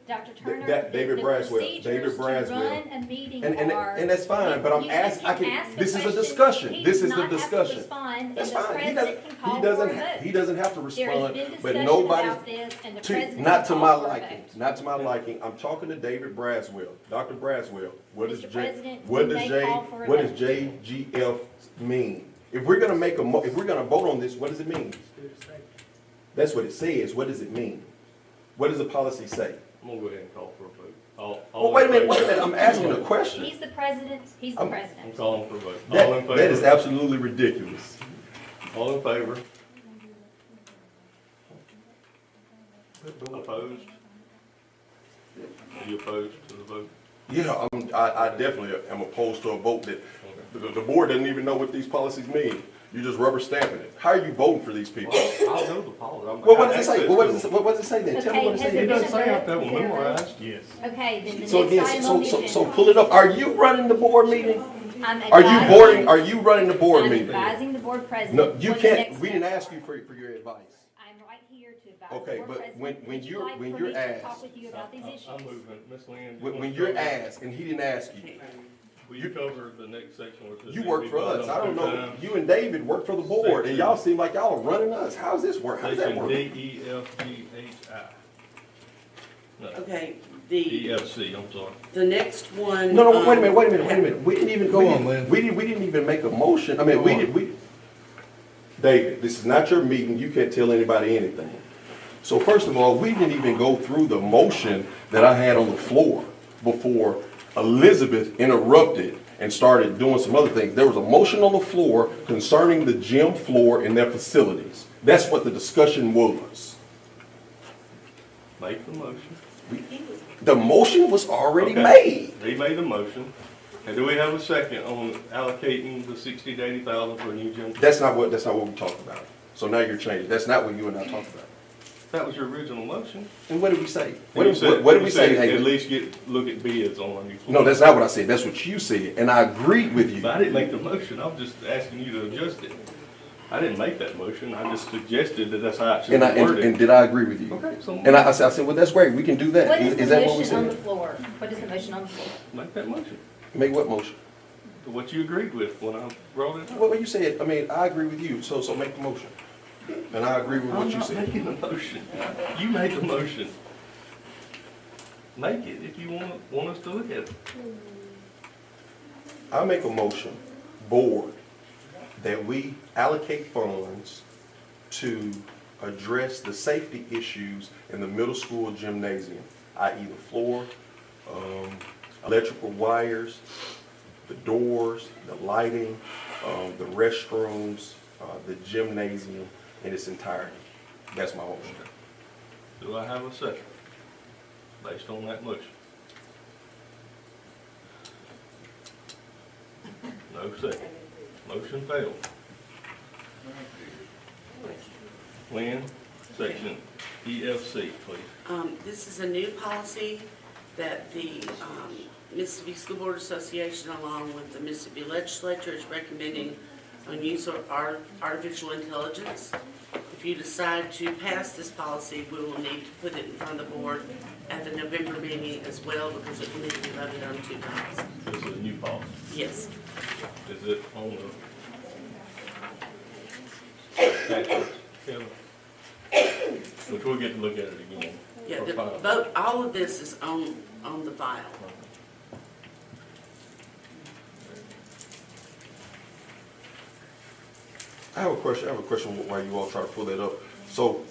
Dr. Turner, David the Braswell, procedures David to Braswell. run a meeting And are. that's fine, but I'm you asking, I can can, ask a this is a question. discussion. He This does is the not have to discussion. respond, and That's the fine. president can call for a vote. He doesn't have to There has respond, been but discussion nobody, about this, and the president not to can my call for a liking, vote. not to my liking. I'm talking to David Braswell. Dr. Braswell, what does Mr. President, what you does may call for a what does vote. JGF mean? If we're gonna make if we're gonna vote on this, what does it mean? That's what it says. What does it mean? What does the policy say? I'm gonna go ahead and call for a vote. Well, wait a minute, I'm asking a question. He's the president, he's the I'm president. calling for a vote. All in favor? That is absolutely ridiculous. All in favor? Opposed? Are you opposed to the vote? Yeah, I definitely am opposed to a vote that, the board doesn't even know what these policies mean. You're just rubber stamping it. How are you voting for these people? I'll know the policy. Well, what does it say? What does it say then? Tell me what it Okay, says. It has doesn't say I have to have Is them there a vote? memorized. Yes. Okay, then the So next again, item on the agenda. so pull it up. Are you running the board meeting? I'm Are you advising- are you running the board I'm meeting? advising the board president. No, you for the can't, next we didn't step. ask you for your advice. I'm right here to advise Okay, the board but president. when Would you you're- like when for you're me to asked- talk with you about these issues? I'm moving. Ms. Lynn. When you're asked, and he didn't ask you, Will you cover the next section where it says? you work for us. I don't know, 2 times? you and David work for the board, and y'all seem like y'all are running us. How's this work? How does that Section work? D, E, F, G, H, I. No, Okay, E, F, C, I'm sorry. the next one. No, wait a minute. We didn't even, Go on, Lynn. we didn't even make a motion. I mean, David, this is not your meeting. You can't tell anybody anything. So first of all, we didn't even go through the motion that I had on the floor before Elizabeth interrupted and started doing some other things. There was a motion on the floor concerning the gym floor and their facilities. That's what the discussion was. Make the motion. The motion was already Okay. made. He made the motion. And do we have a second on allocating the 60 to 80,000 for a new gym? That's not what we talked about. So now you're changing. That's not what you and I talked about. That was your original motion. And what did we say? And you said- What did we you said say? Hey, At least look at bids on a new floor. no, that's not what I said. That's what you said. And I agreed with you. But I didn't make the motion. I'm just asking you to adjust it. I didn't make that motion. I just suggested that that's how it should be And worded. did I agree with you? Okay, so And I said, well, that's great. We can do that. What is Is the that what we motion on the said? floor? What is the motion on the floor? make that motion. Make what motion? What you agreed with when I brought it up. Well, you said, I mean, I agree with you. So make the motion. And I agree with what I'm you not said. making the motion. You made the motion. Make it if you want us to look at it. I make a motion, board, that we allocate funds to address the safety issues in the middle school gymnasium, i.e. the floor, electrical wires, the doors, the lighting, the restrooms, the gymnasium in its entirety. That's my motion. Do I have a second based on that motion? No second. Motion failed. Lynn, section EFC, please. This is a new policy that the Mississippi School Board Association, along with the Mississippi Legislature, is recommending on use of artificial intelligence. If you decide to pass this policy, we will need to put it in front of the board at the November meeting as well, because it will need to be voted on 2 times. This is a new policy. Yes. Is it on the statutes, Kevin? Which we'll get to look at it again. Yeah, for the final. vote, all of this is on the file. I have a question while you all try to pull that up. So,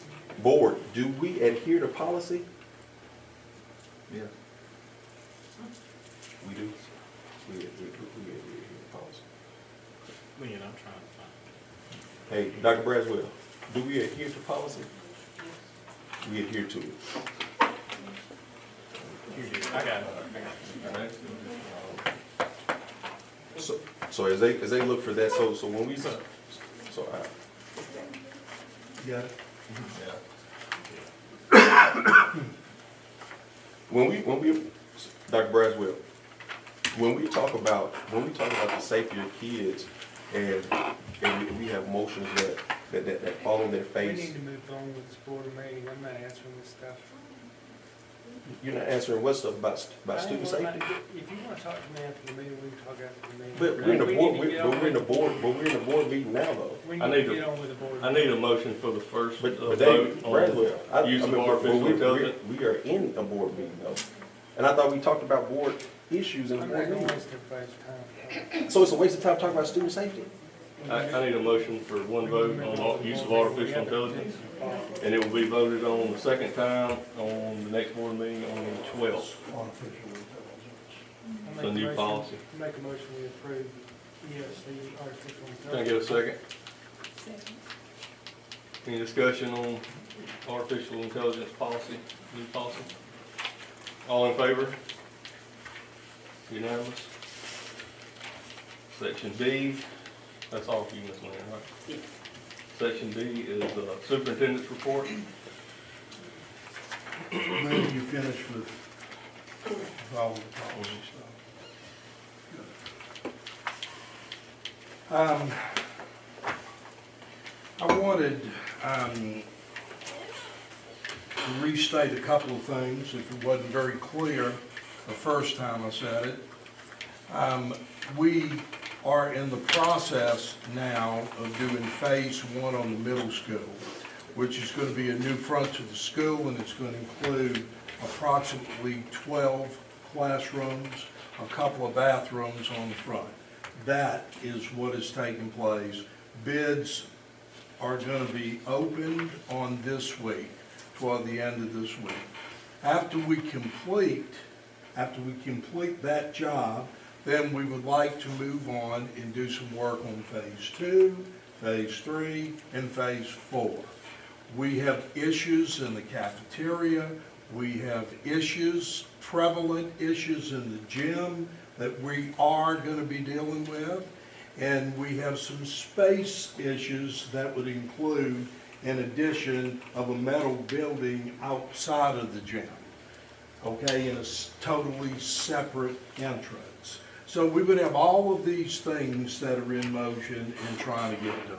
board, do we adhere to policy? Yeah. We do. We adhere to policy. Man, I'm trying to find. Hey, Dr. Braswell, do we adhere to policy? We adhere to it. I got it. So as they look for that, so when we, yeah. When we, Dr. Braswell, when we talk about the safety of kids and we have motions that fall on their We face. need to move on with this board meeting. I'm not answering this stuff. You're not answering what stuff about student If safety? you want to talk to me after the meeting, we can talk after the meeting. But we're in the We board, need to get on but we're in the with- board meeting now though. We I need need to to- get on with the board. I need a motion for the first But vote David, on Braswell, use of artificial intelligence. we are in a board meeting though. And I thought we talked about board issues in the I'm board not going to meeting. waste everybody's time. So it's a waste of time talking about student safety? I need a motion for one vote on use of artificial intelligence, and it will be voted on the second time on the next board meeting on the 12th. It's a new policy. Make a motion we approve ESC artificial Can I intelligence. get a second? Second. Any discussion on artificial intelligence policy, new policy? All in favor? Unanimous? Section B, that's all for you, Ms. Lynn, right? Yes. Section D is superintendent's report. When you finish with all the policy stuff. I wanted to restate a couple of things, if it wasn't very clear the first time I said it. We are in the process now of doing phase one on the middle school, which is going to be a new front to the school, and it's going to include approximately 12 classrooms, a couple of bathrooms on the front. That is what is taking place. Bids are going to be opened on this week, toward the end of this week. After we complete that job, then we would like to move on and do some work on phase 2, phase 3, and phase 4. We have issues in the cafeteria. We have issues, prevalent issues in the gym that we are going to be dealing with. And we have some space issues that would include an addition of a metal building outside of the gym, okay, in a totally separate entrance. So we would have all of these things that are in motion and trying to get done.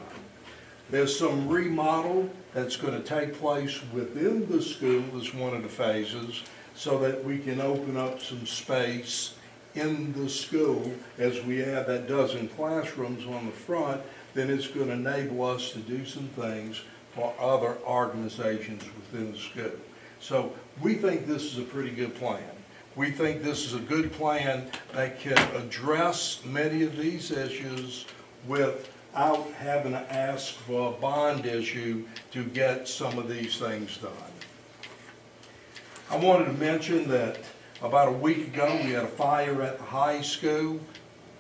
There's some remodel that's going to take place within the school as one of the phases so that we can open up some space in the school as we add that dozen classrooms on the front. Then it's going to enable us to do some things for other organizations within the school. So we think this is a pretty good plan. We think this is a good plan that can address many of these issues without having to ask for a bond issue to get some of these things done. I wanted to mention that about a week ago we had a fire at the high school.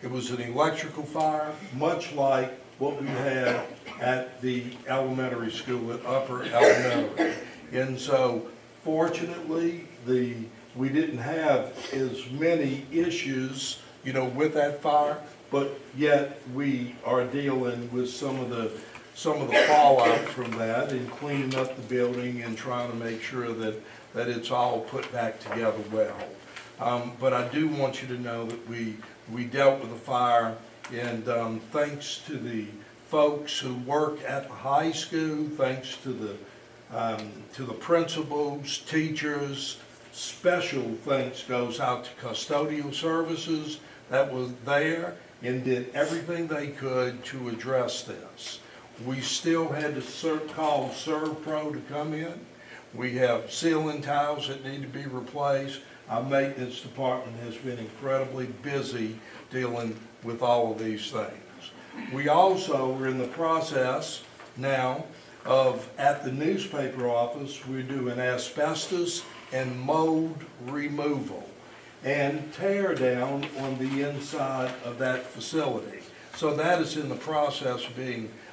It was an electrical fire, much like what we had at the elementary school at Upper Elementary. And so fortunately, we didn't have as many issues, with that fire, but yet we are dealing with some of the fallout from that and cleaning up the building and trying to make sure that it's all put back together well. But I do want you to know that we dealt with the fire, and thanks to the folks who work at the high school, thanks to the principals, teachers. Special thanks goes out to custodial services that was there and did everything they could to address this. We still had to call ServPro to come in. We have ceiling tiles that need to be replaced. Our maintenance department has been incredibly busy dealing with all of these things. We also are in the process now of, at the newspaper office, we're doing asbestos and mold removal and tear down on the inside of that facility. So that is in the process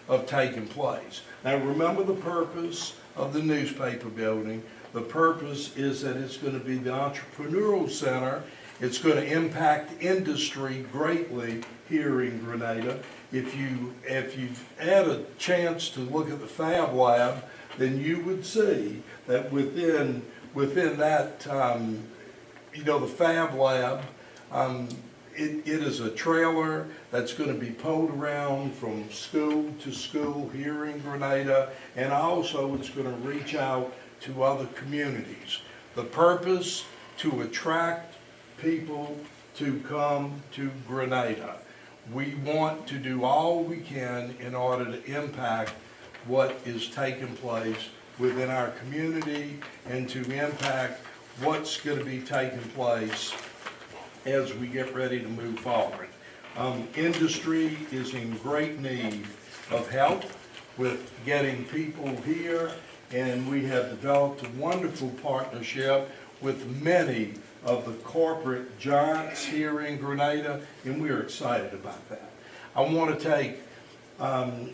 of taking place. Now remember the purpose of the newspaper building. The purpose is that it's going to be the entrepreneurial center. It's going to impact industry greatly here in Grenada. If you've had a chance to look at the Fab Lab, then you would see that within that, the Fab Lab, it is a trailer that's going to be pulled around from school to school here in Grenada, and also it's going to reach out to other communities. The purpose, to attract people to come to Grenada. We want to do all we can in order to impact what is taking place within our community and to impact what's going to be taking place as we get ready to move forward. Industry is in great need of help with getting people here, and we have developed a wonderful partnership with many of the corporate giants here in Grenada, and we're excited about that. I want to take an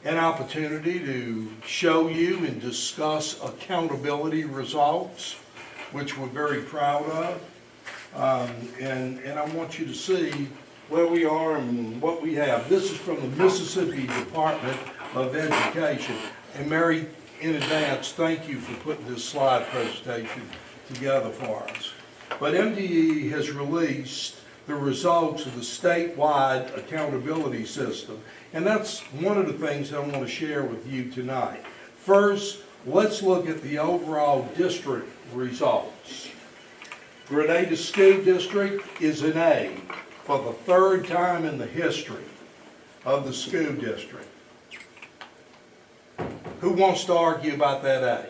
opportunity to show you and discuss accountability results, which we're very proud of. And I want you to see where we are and what we have. This is from the Mississippi Department of Education. And Mary, in advance, thank you for putting this slide presentation together for us. But MDE has released the results of the statewide accountability system. And that's one of the things that I want to share with you tonight. First, let's look at the overall district results. Grenada School District is an A for the third time in the history of the school district. Who wants to argue about that A?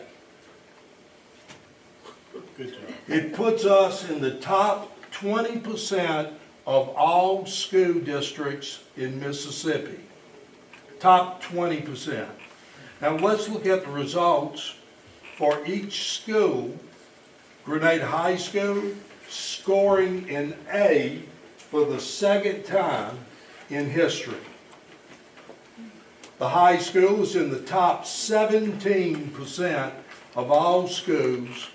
Good job. It puts us in the top 20% of all school districts in Mississippi. Top 20%. Now let's look at the results for each school. Grenada High School scoring an A for the second time in history. The high school is in the top 17% of all schools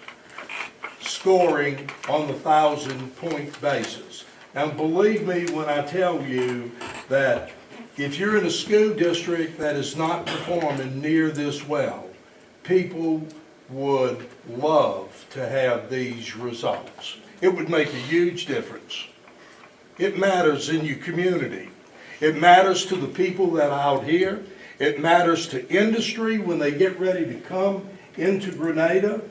scoring on the 1,000-point basis. Now believe me when I tell you that if you're in a school district that is not performing near this well, people would love to have these results. It would make a huge difference. It matters in your community. It matters to the people that are out here. It matters to industry when they get ready to come into Grenada.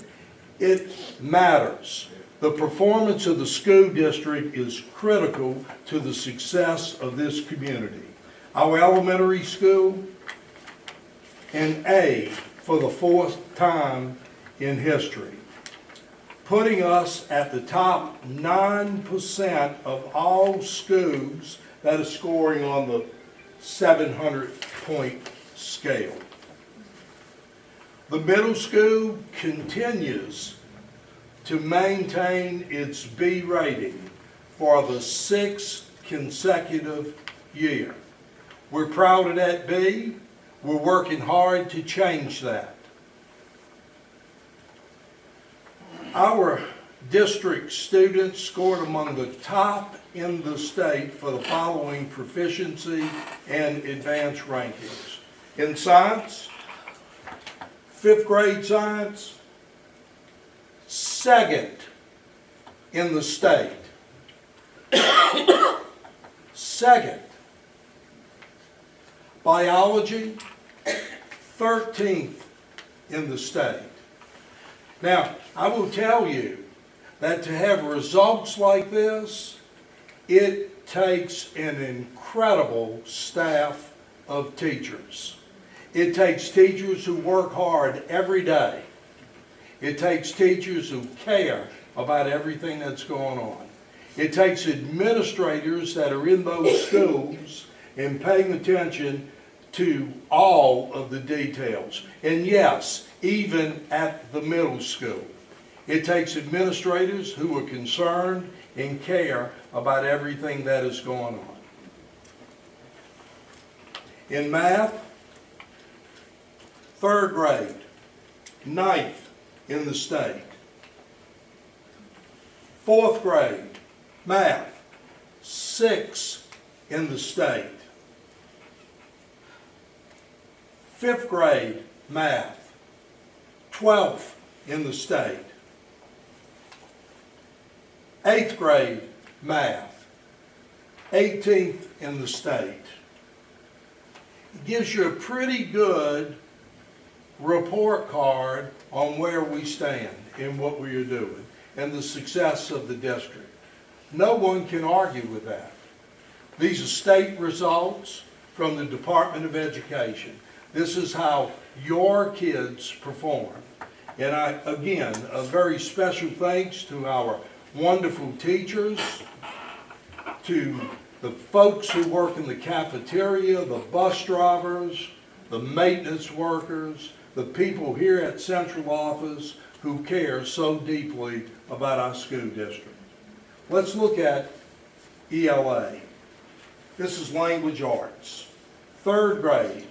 It matters. The performance of the school district is critical to the success of this community. Our elementary school, an A for the fourth time in history, putting us at the top 9% of all schools that are scoring on the 700-point scale. The middle school continues to maintain its B rating for the 6th consecutive year. We're proud of that B. We're working hard to change that. Our district students scored among the top in the state for the following proficiency and advanced rankings. In science, 5th grade science, 2nd in the state. 2nd. Biology, 13th in the state. Now, I will tell you that to have results like this, it takes an incredible staff of teachers. It takes teachers who work hard every day. It takes teachers who care about everything that's going on. It takes administrators that are in those schools and paying attention to all of the details. And yes, even at the middle school. It takes administrators who are concerned and care about everything that is going on. In math, 3rd grade, 9th in the state. 4th grade, math, 6th in the state. 5th grade, math, 12th in the state. 8th grade, math, 18th in the state. It gives you a pretty good report card on where we stand and what we are doing and the success of the district. No one can argue with that. These are state results from the Department of Education. This is how your kids perform. And again, a very special thanks to our wonderful teachers, to the folks who work in the cafeteria, the bus drivers, the maintenance workers, the people here at central office who care so deeply about our school district. Let's look at ELA. This is language arts. 3rd grade,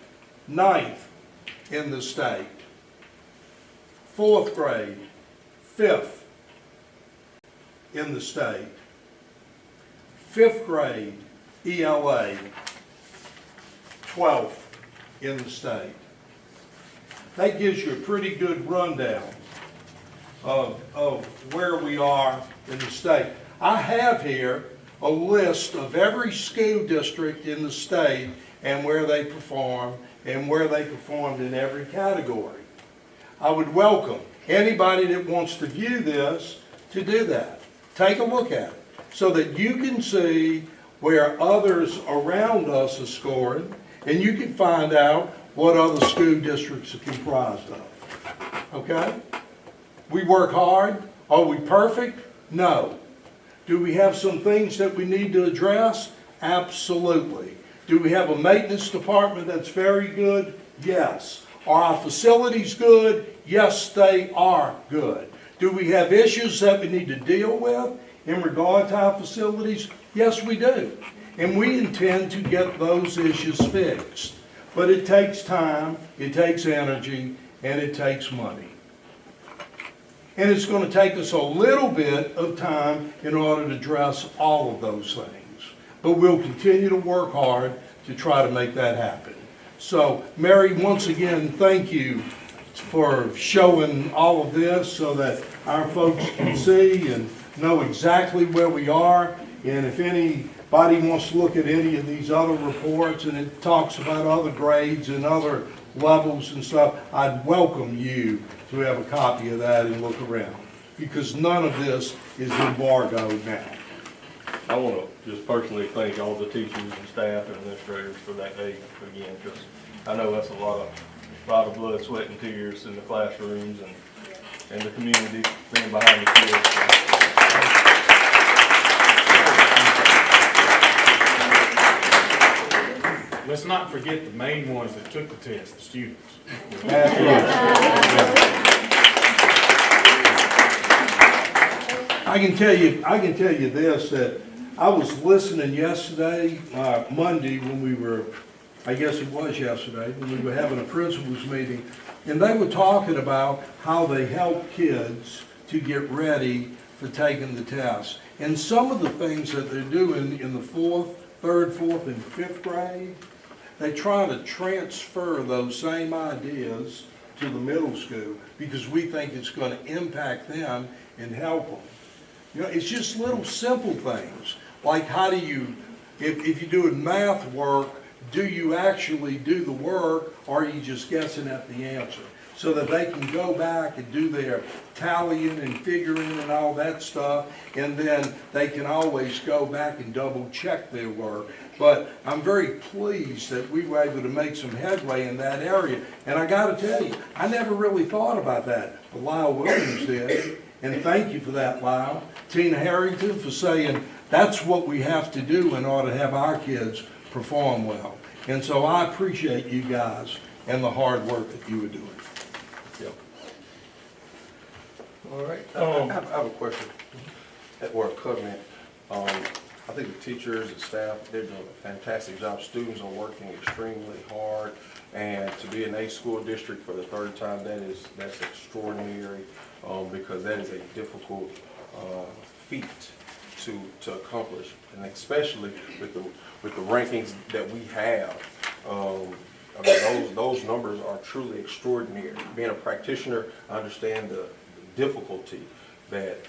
9th in the state. 4th grade, 5th in the state. 5th grade, ELA, 12th in the state. That gives you a pretty good rundown of where we are in the state. I have here a list of every school district in the state and where they perform and where they performed in every category. I would welcome anybody that wants to view this to do that. Take a look at it so that you can see where others around us are scoring, and you can find out what other school districts are comprised of. Okay? We work hard. Are we perfect? No. Do we have some things that we need to address? Absolutely. Do we have a maintenance department that's very good? Yes. Are our facilities good? Yes, they are good. Do we have issues that we need to deal with in regard to our facilities? Yes, we do. And we intend to get those issues fixed. But it takes time, it takes energy, and it takes money. And it's going to take us a little bit of time in order to address all of those things. But we'll continue to work hard to try to make that happen. So, Mary, once again, thank you for showing all of this so that our folks can see and know exactly where we are. And if anybody wants to look at any of these other reports and it talks about other grades and other levels and stuff, I'd welcome you to have a copy of that and look around, because none of this is embargoed now. I want to just personally thank all the teachers and staff and administrators for that day again, because I know that's a lot of blood, sweat, and tears in the classrooms and the community being behind the kids. Let's not forget the main ones that took the test, the students. I can tell you this, that I was listening yesterday, Monday, when we were, I guess it was yesterday, when we were having a principals meeting, and they were talking about how they help kids to get ready for taking the test. And some of the things that they're doing in the 3rd, 4th, and 5th grade, they try to transfer those same ideas to the middle school because we think it's going to impact them and help them. You know, it's just little simple things, like how do you, if you're doing math work, do you actually do the work, or are you just guessing at the answer? So that they can go back and do their tallying and figuring and all that stuff, and then they can always go back and double check their work. But I'm very pleased that we were able to make some headway in that area. And I got to tell you, I never really thought about that, but Lyle Williams did. And thank you for that, Lyle. Tina Harrington for saying that's what we have to do in order to have our kids perform well. And so I appreciate you guys and the hard work that you were doing. Yep. All right. I have a question or a comment. I think the teachers and staff, they're doing a fantastic job. Students are working extremely hard, and to be an A school district for the 3rd time, that's extraordinary, because that is a difficult feat to accomplish, and especially with the rankings that we have. I mean, those numbers are truly extraordinary. Being a practitioner, I understand the difficulty that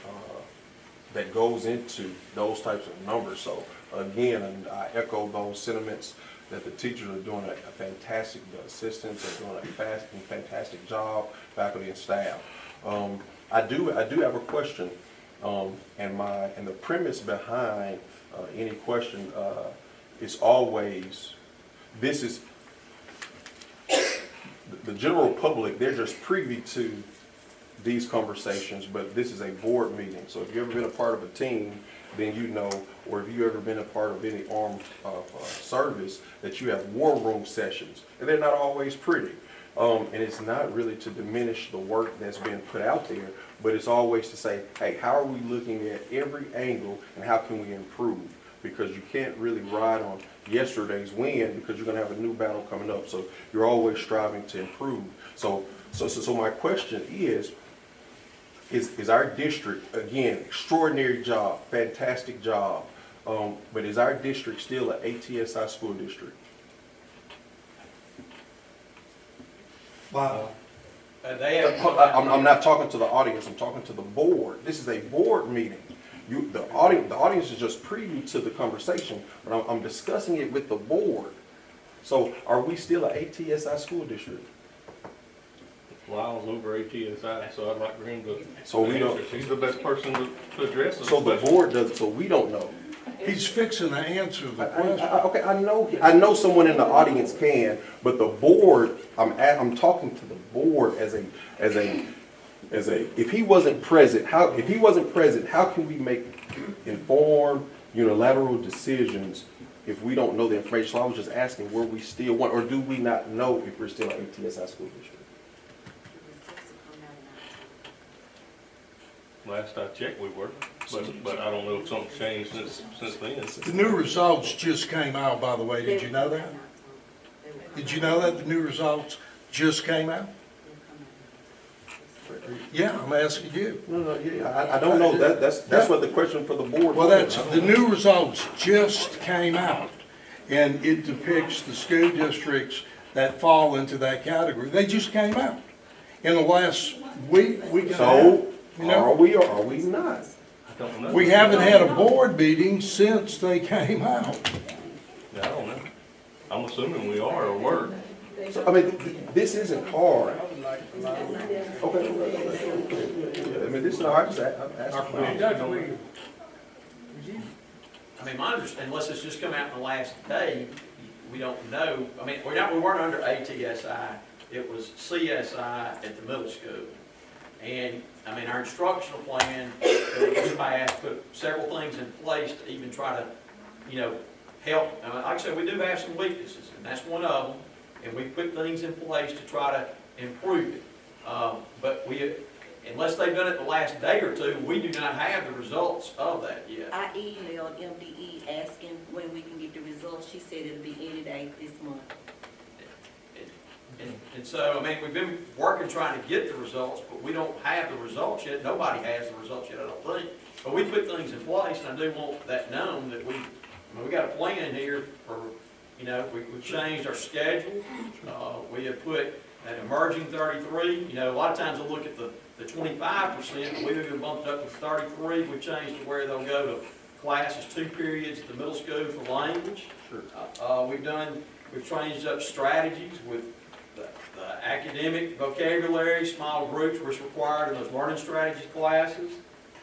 goes into those types of numbers. So again, I echo those sentiments that the teachers are doing a fantastic, the assistants are doing a fantastic job, faculty and staff. I do have a question, and the premise behind any question is always, this is the general public, they're just privy to these conversations, but this is a board meeting. So if you've ever been a part of a team, then you know, or if you've ever been a part of any armed service, that you have war room sessions, and they're not always pretty. And it's not really to diminish the work that's been put out there, but it's always to say, hey, how are we looking at every angle and how can we improve? Because you can't really ride on yesterday's win because you're gonna have a new battle coming up. So you're always striving to improve. So my question is our district, again, extraordinary job, fantastic job, but is our district still an ATSI school district? Wow. I'm not talking to the audience, I'm talking to the board. This is a board meeting. The audience is just preview to the conversation, but I'm discussing it with the board. So are we still an ATSI school district? Lyle's over ATSI, so I'd like for him to. So we don't. He's the best person to address this. So the board does, so we don't know. He's fixing to answer the question. Okay, I know someone in the audience can, but the board, I'm talking to the board as a, if he wasn't present, how can we make informed, unilateral decisions if we don't know the information? So I was just asking, were we still one, or do we not know if we're still an ATSI school district? Last I checked, we were, but I don't know if something's changed since then. The new results just came out, by the way. Did you know that? Did you know that the new results just came out? Yeah, I'm asking you. No, yeah, I don't know. That's what the question for the board. Well, the new results just came out, and it depicts the school districts that fall into that category. They just came out in the last week and a half. You know, are we or are we not? I don't know. we haven't had a board meeting since they came out. Yeah, I don't know. I'm assuming we are or were. So, I mean, this isn't hard. Okay. I mean, this is hard. I mean, my understanding, unless it's just come out in the last day, we don't know. I mean, we weren't under ATSI. It was CSI at the middle school. And, I mean, our instructional plan that was passed put several things in place to even try to, help. Like I said, we do have some weaknesses, and that's one of them. And we put things in place to try to improve it. But unless they've done it the last day or two, we do not have the results of that yet. I emailed MDE asking when we can get the results. She said it'll be any day this month. And so, I mean, we've been working trying to get the results, but we don't have the results yet. Nobody has the results yet, I don't think. But we put things in place, and I do want that known that we got a plan here for, we've changed our schedule. We have put an emerging 33. A lot of times we'll look at the 25%, but we've even bumped up to 33. We've changed to where they'll go to classes 2 periods at the middle school for language. Sure. We've changed up strategies with the academic vocabulary, small groups, which is required in those learning strategies classes.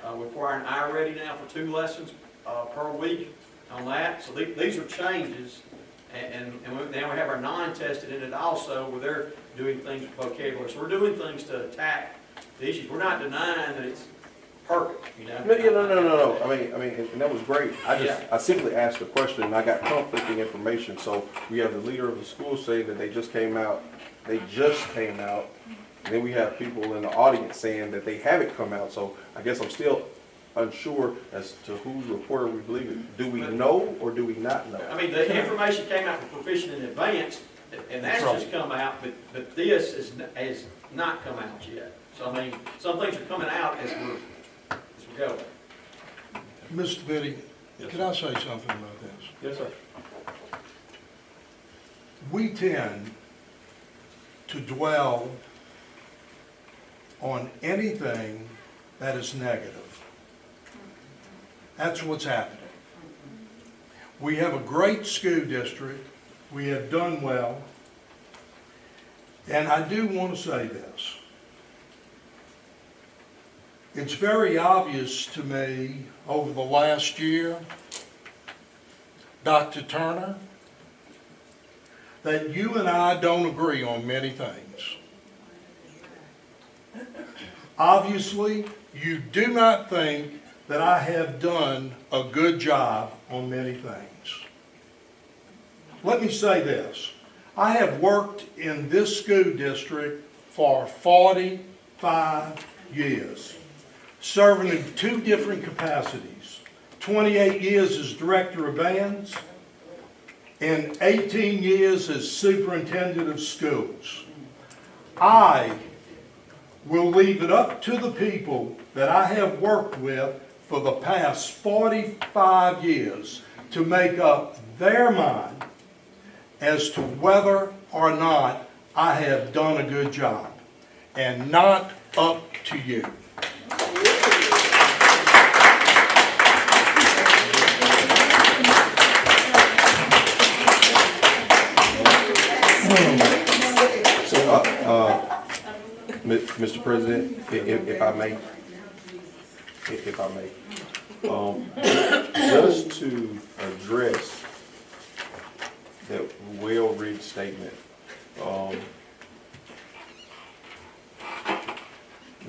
We're requiring iReady now for 2 lessons per week on that. So these are changes, and now we have our non-tested in it also, where they're doing things with vocabulary. So we're doing things to attack the issues. We're not denying that it's perfect, No. I mean, and that was great. I simply asked a question, and I got conflicting information. So we have the leader of the school saying that they just came out, and then we have people in the audience saying that they haven't come out. So I guess I'm still unsure as to whose reporter we believe it. Do we know or do we not know? I mean, the information came out from Proficient in Advance, and that's just come out, but this has not come out yet. So, I mean, some things are coming out as we go. Mr. Biddy, Yes, can I say something about this? Yes, sir. We tend to dwell on anything that is negative. That's what's happening. We have a great school district. We have done well. And I do want to say this. It's very obvious to me over the last year, Dr. Turner, that you and I don't agree on many things. Obviously, you do not think that I have done a good job on many things. Let me say this. I have worked in this school district for 45 years, serving in 2 different capacities. 28 years as director of bands and 18 years as superintendent of schools. I will leave it up to the people that I have worked with for the past 45 years to make up their mind as to whether or not I have done a good job, and not up to you. Mr. President, if I may, just to address that well-read statement,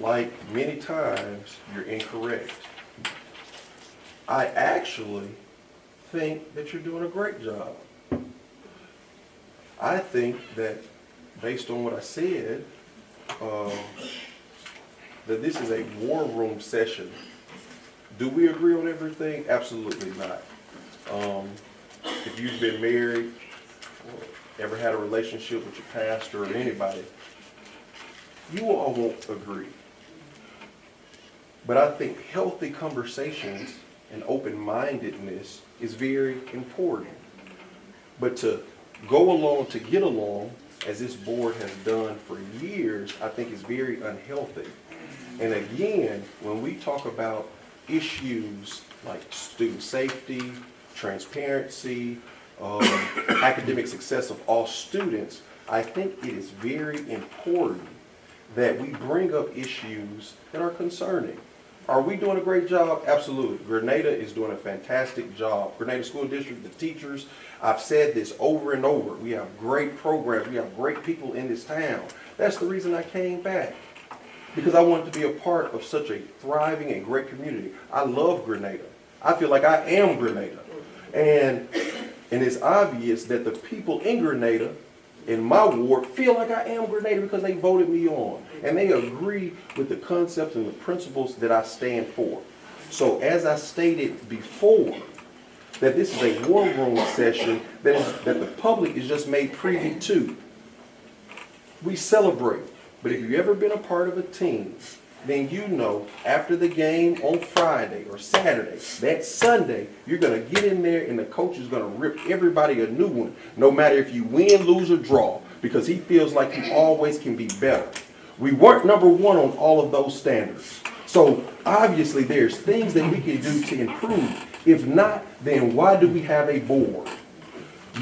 like many times, you're incorrect. I actually think that you're doing a great job. I think that, based on what I said, that this is a war room session. Do we agree on everything? Absolutely not. If you've been married, or ever had a relationship with your pastor or anybody, you all won't agree. But I think healthy conversations and open-mindedness is very important. But to go along to get along, as this board has done for years, I think is very unhealthy. And again, when we talk about issues like student safety, transparency, academic success of all students, I think it is very important that we bring up issues that are concerning. Are we doing a great job? Absolutely. Grenada is doing a fantastic job. Grenada School District, the teachers, I've said this over and over. We have great programs. We have great people in this town. That's the reason I came back, because I wanted to be a part of such a thriving and great community. I love Grenada. I feel like I am Grenada. And it's obvious that the people in Grenada, in my ward, feel like I am Grenada because they voted me on. And they agree with the concepts and the principles that I stand for. So as I stated before, that this is a war room session that the public is just made privy to. We celebrate. But if you've ever been a part of a team, then you know after the game on Friday or Saturday, that Sunday, you're going to get in there and the coach is going to rip everybody a new one, no matter if you win, lose, or draw, because he feels like you always can be better. We weren't number one on all of those standards. So obviously there's things that we can do to improve. If not, then why do we have a board?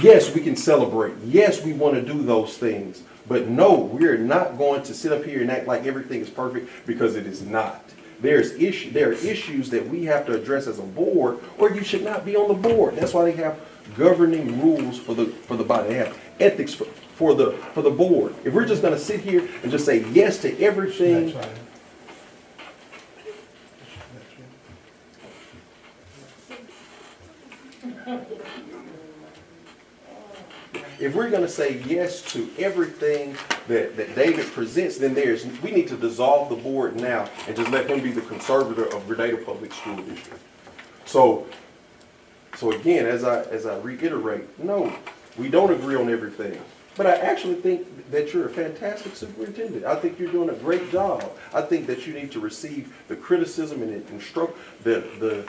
Yes, we can celebrate. Yes, we want to do those things. But no, we're not going to sit up here and act like everything is perfect, because it is not. There are issues that we have to address as a board, or you should not be on the board. That's why they have governing rules for the body. They have ethics for the board. If we're just going to sit here and just say yes to everything. If we're going to say yes to everything that David presents, then we need to dissolve the board now and just let him be the conservator of Grenada Public School District. So again, as I reiterate, no, we don't agree on everything. But I actually think that you're a fantastic superintendent. I think you're doing a great job. I think that you need to receive the criticism and the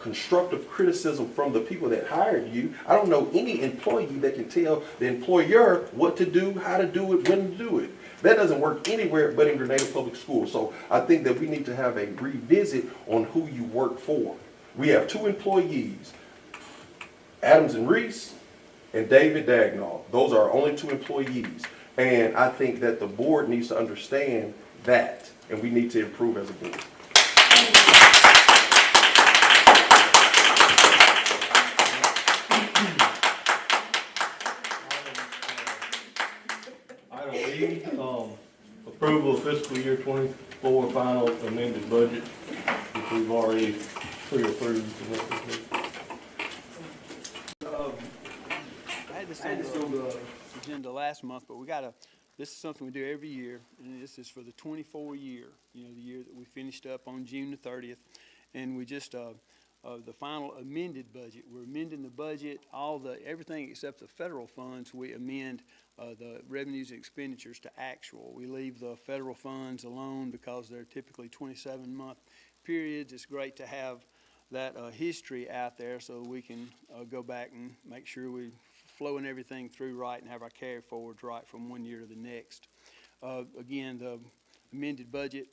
constructive criticism from the people that hired you. I don't know any employee that can tell the employer what to do, how to do it, when to do it. That doesn't work anywhere but in Grenada Public Schools. So I think that we need to have a revisit on who you work for. We have 2 employees, Adams and Reese, and David Dagnall. Those are our only 2 employees. And I think that the board needs to understand that, and we need to improve as a board. Item E, approval of fiscal year 24 final amended budget, which we've already pre-approved. I had this on the agenda last month, but this is something we do every year, and this is for the 24 year, the year that we finished up on June the 30th. And we just, the final amended budget, we're amending the budget, everything except the federal funds, we amend the revenues and expenditures to actual. We leave the federal funds alone because they're typically 27-month periods. It's great to have that history out there so we can go back and make sure we flowing everything through right and have our carry forwards right from one year to the next. Again, the amended budget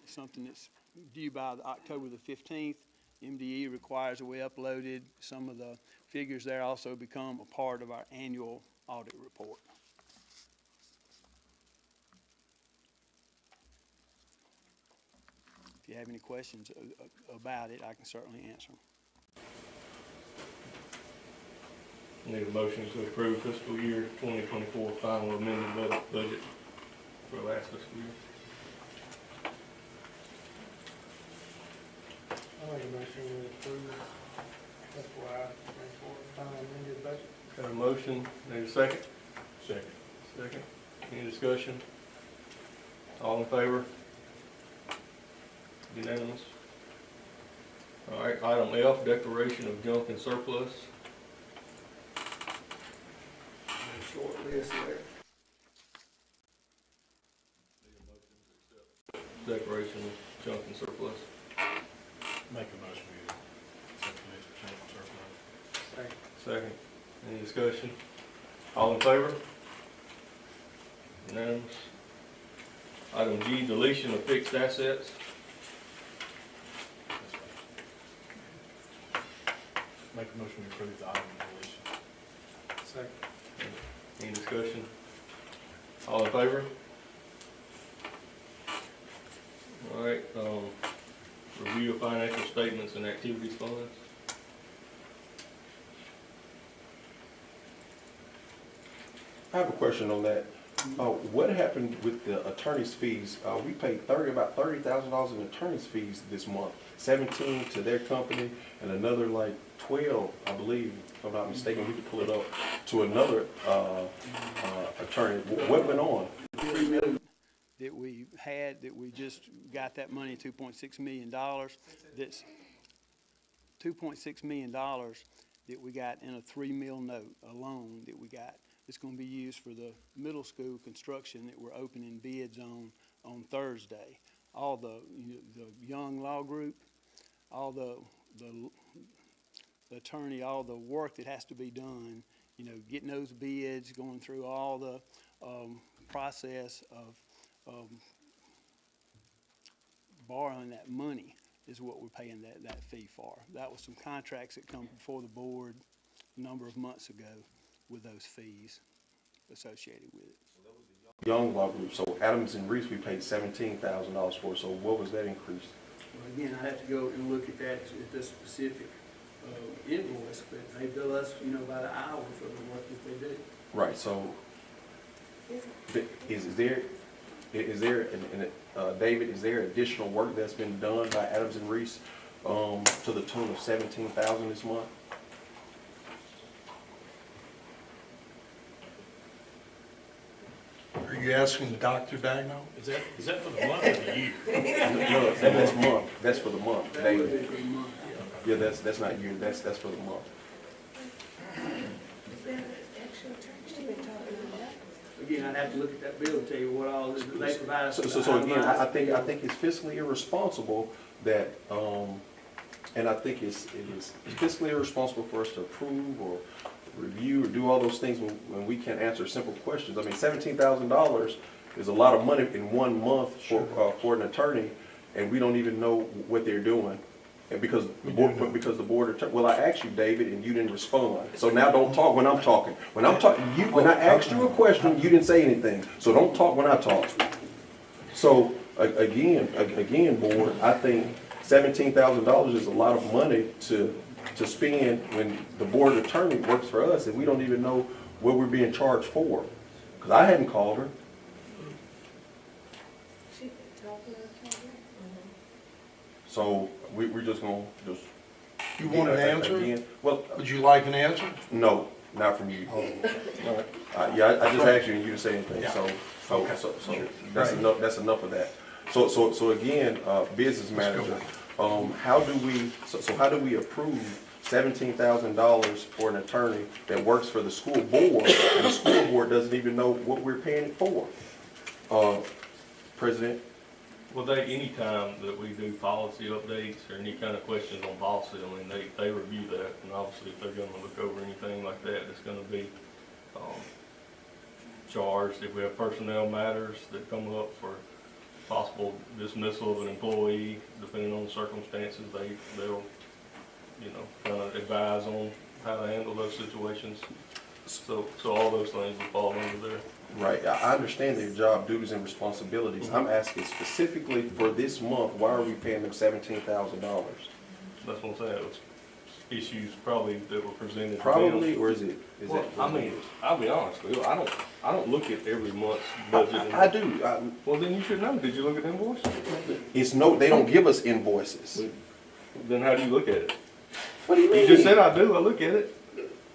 is something that's due by October the 15th. MDE requires that we uploaded. Some of the figures there also become a part of our annual audit report. If you have any questions about it, I can certainly answer them. Need a motion to approve fiscal year 2024 final amended budget for last fiscal year. I make a motion to approve FY 24 final amended budget. Got a motion, need a second? Second. Second. Any discussion? All in favor? Unanimous. All right, item F, declaration of junk and surplus. Short list there. Declaration of junk and surplus. Make a motion to accept the junk surplus. Second. Any discussion? All in favor? Unanimous. Item G, deletion of fixed assets. Make a motion to approve the item deletion. Second. Any discussion? All in favor? All right, review of financial statements and activities funds. I have a question on that. What happened with the attorney's fees? We paid about $30,000 in attorney's fees this month. 17 to their company and another like 12, I believe, if I'm not mistaken, we could pull it up, to another attorney. What went on? That we had, that we just got that money, $2.6 million. That's $2.6 million that we got in a $3 million note, a loan that we got. It's going to be used for the middle school construction that we're opening bids on Thursday. All the young law group, all the attorney, all the work that has to be done, getting those bids, going through all the process of borrowing that money is what we're paying that fee for. That was some contracts that come before the board a number of months ago with those fees associated with it. Young law group. So Adams and Reese, we paid $17,000 for. So what was that increase? Well, again, I have to go and look at that, at the specific invoice, but they bill us, by the hour for the work that they do. Right. So is there David, is there additional work that's been done by Adams and Reese to the tune of $17,000 this month? Are you asking Dr. Dagno? Is that for the month or the year? No, that's month. That's for the month, That would David. be for the month, Yeah, that's not year. That's for the month. Again, I'd have to look at that bill to tell you what all they provide us. So again, I think it's fiscally irresponsible that, and I think it is fiscally irresponsible for us to approve or review or do all those things when we can't answer simple questions. I mean, $17,000 is a lot of money in 1 month for an attorney, and we don't even know what they're doing. And because the board attorney, well, I asked you, David, and you didn't respond. So now don't talk when I'm talking. When I asked you a question, you didn't say anything. So don't talk when I talk. So again, board, I think $17,000 is a lot of money to spend when the board attorney works for us and we don't even know what we're being charged for. Because I hadn't called her. So we're just gonna just. You want an answer? Again. Well, Would you like an answer? no, not from you. Oh, Yeah, I just asked you and you didn't say anything, Yeah. so Okay. that's Right. enough of that. So again, business manager, how do we approve $17,000 for an attorney that works for the school board, and the school board doesn't even know what we're paying it for? President? Well, anytime that we do policy updates or any kind of questions on policy, I mean, they review that, and obviously if they're gonna look over anything like that, it's gonna be, charged. If we have personnel matters that come up for possible dismissal of an employee, depending on the circumstances, they'll, kind of advise on how to handle those situations. So all those things will fall under there. Right, I understand their job duties and responsibilities. I'm asking specifically for this month, why are we paying them $17,000? That's what I'm saying. It was issues probably that were presented to them. Probably, or is it? Well, I mean, I'll be honest with you, I don't look at every month's budget. I do. Well, then you should know. Did you look at the invoice? They don't give us invoices. Then how do you look at it? What do you mean? You just said I do, I look at it.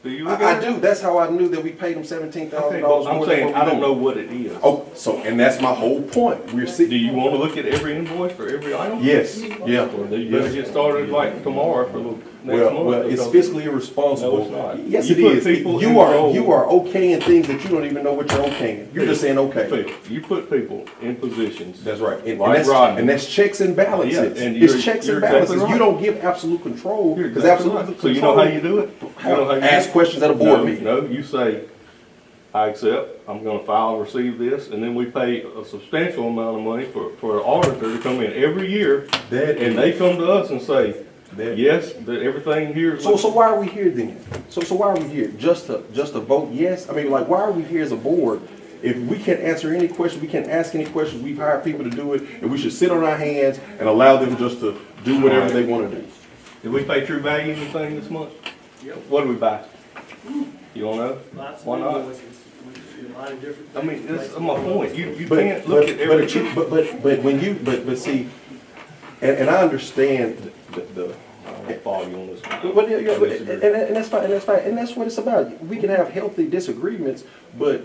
Do you look at it? I do. That's how I knew that we paid them $17,000 Okay, well, I'm more saying, than I what we don't do. know what it is. Oh, and that's my whole point. We're Do sitting. you wanna look at every invoice for every item? Yes, yeah. Well, then you better get started like tomorrow for the next month. Well, it's because- fiscally irresponsible. No, it's not. Yes, You it put is. people You are involved. okaying things that you don't even know what you're okaying. You're just saying okay. Phil, you put people in positions. That's right. And Like Rodney. that's checks and balances. Yeah, and It's you're- checks you're and balances. exactly You right. don't give absolute control. You're Because exactly absolute right. So you know how you do it? You know how you ask do it? questions at a board meeting. No, you say, I accept, I'm gonna file and receive this, and then we pay a substantial amount of money for an auditor to come in every year, and they come to us and say, yes, that everything here is. So why are we here then? So why are we here? Just to vote yes? I mean, like, why are we here as a board? If we can't answer any questions, we can't ask any questions, we've hired people to do it, and we should sit on our hands and allow them just to do whatever they want to do. Did we pay True Value anything this month? Yep. What did we buy? You don't know? Lots of Why not? invoices, a lot of different. I mean, that's my point. You But can't look at every. but see, and I understand the I don't follow you on this one. But, yeah, I disagree. and that's fine, and that's what it's about. We can have healthy disagreements, but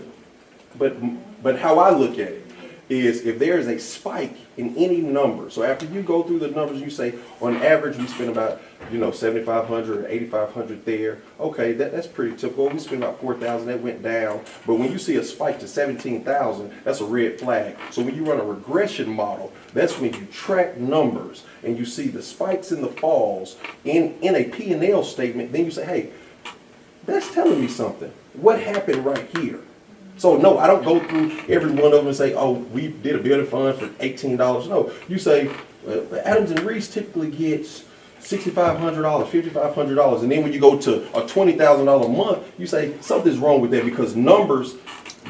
how I look at it is if there is a spike in any number, so after you go through the numbers, you say, on average, we spend about, 7,500 or 8,500 there. Okay, that's pretty typical. We spent about 4,000, that went down. But when you see a spike to 17,000, that's a red flag. So when you run a regression model, that's when you track numbers and you see the spikes and the falls in a P&L statement, then you say, hey, that's telling me something. What happened right here? So no, I don't go through every one of them and say, oh, we did a building fund for $18. No, you say, Adams and Reese typically gets $6,500, $5,500. And then when you go to a $20,000 a month, you say something's wrong with that because numbers,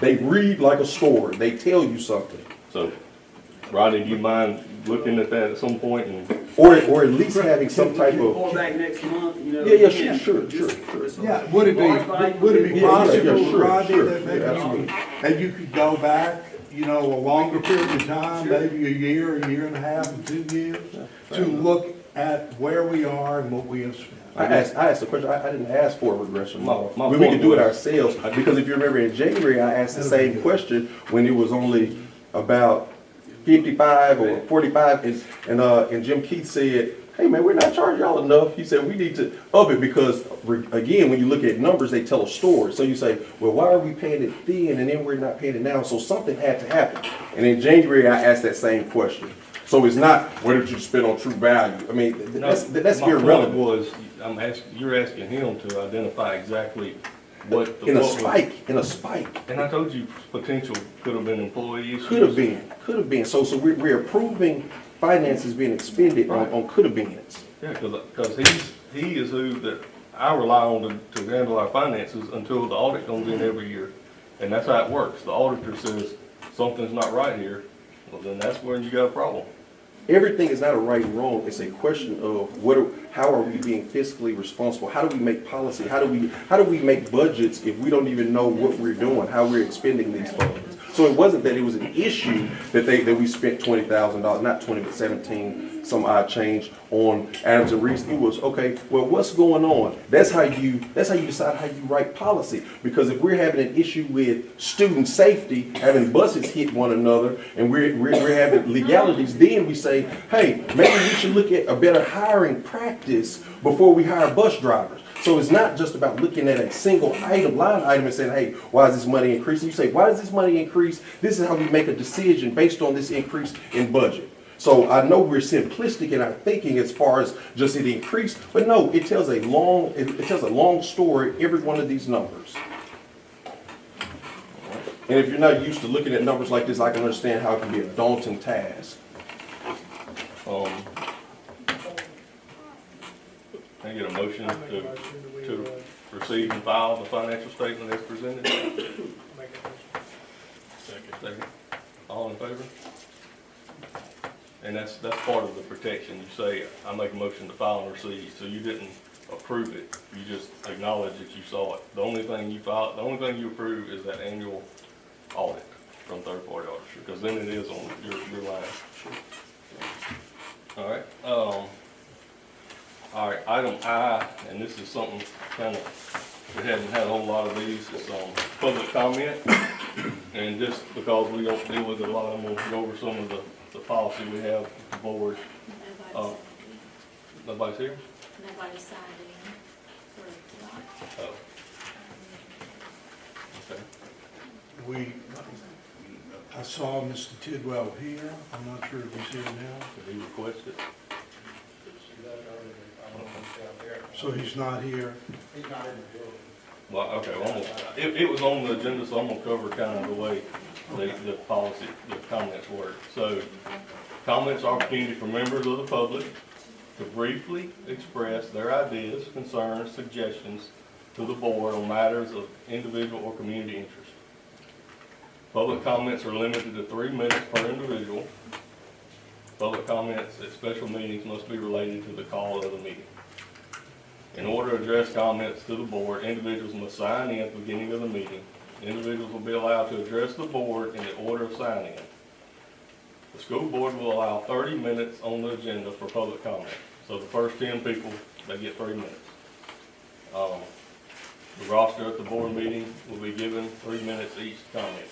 they read like a story. They tell you something. So, Rodney, do you mind looking at that at some point and? Or at least having some type of. Report back next month, Yeah, sure. Yeah, would it be Yeah, possible, sure, Rodney, sure. that maybe Yeah, absolutely. that you could go back, a longer period of time, maybe a year and a half, and 2 years, to look at where we are and what we have spent? I asked the question. I didn't ask for a regression model. My We point can do it was- ourselves because if you remember in January, I asked the same question when it was only about 55 or 45, and Jim Keith said, "Hey man, we're not charging y'all enough." He said we need to up it because again, when you look at numbers, they tell a story. So you say, "Well, why are we paying it then and then we're not paying it now?" So something had to happen. And in January, I asked that same question. So it's not what did you spend on True Value? I mean, that's irrelevant. My point was, you're asking him to identify exactly what the. In a what was- spike. And I told you potential could have been employee issues. Could have been. So we're approving finances being expended on could have beens. Yeah, because he is who that I rely on to handle our finances until the audit comes in every year. And that's how it works. The auditor says something's not right here, well then that's where you got a problem. Everything is not a right and wrong. It's a question of how are we being fiscally responsible? How do we make policy? How do we make budgets if we don't even know what we're doing, how we're expending these funds? So it wasn't that it was an issue that we spent $20,000, not 20, but 17, some odd change on Adams and Reese. It was, okay, well, what's going on? That's how you decide how you write policy. Because if we're having an issue with student safety, having buses hit one another, and we're having legalities, then we say, hey, maybe we should look at a better hiring practice before we hire bus drivers. So it's not just about looking at a single line item and saying, hey, why is this money increasing? You say, why does this money increase? This is how we make a decision based on this increase in budget. So I know we're simplistic in our thinking as far as just it increased, but no, it tells a long story, every one of these numbers. And if you're not used to looking at numbers like this, I can understand how it can be a daunting task. Can I get a motion to receive and file the financial statement as presented? Second. All in favor? And that's part of the protection. You say, I make a motion to file and receive, so you didn't approve it. You just acknowledge that you saw it. The only thing you approve is that annual audit from third-party auditor, because then it is on your line. All right. All right, item I, and this is something kind of, we haven't had a whole lot of these, it's public comment. And just because we don't deal with it a lot, I'm going to go over some of the policy we have with the board. Nobody's here? Nobody signed in for tonight. Oh. Okay. I saw Mr. Tidwell here. I'm not sure if he's here now. Did he request it? So he's not here. Well, okay, well, it was on the agenda, so I'm gonna cover kind of the way the policy, the comments work. So, comments are opportunity for members of the public to briefly express their ideas, concerns, suggestions to the board on matters of individual or community interest. Public comments are limited to 3 minutes per individual. Public comments at special meetings must be related to the call of the meeting. In order to address comments to the board, individuals must sign in at the beginning of the meeting. Individuals will be allowed to address the board in the order of signing in. The school board will allow 30 minutes on the agenda for public comment. So the first 10 people, they get 3 minutes. The roster at the board meeting will be given 3 minutes each to comment.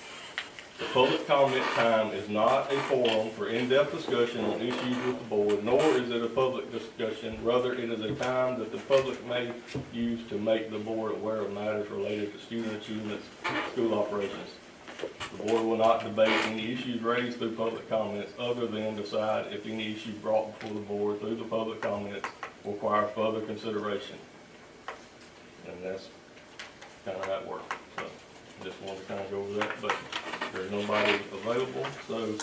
The public comment time is not a forum for in-depth discussion on issues with the board, nor is it a public discussion. Rather, it is a time that the public may use to make the board aware of matters related to student achievements, school operations. The board will not debate any issues raised through public comments other than decide if any issue brought before the board through the public comments require further consideration. And that's kind of how it works. So, just wanted to kind of go over that, but there's nobody available, so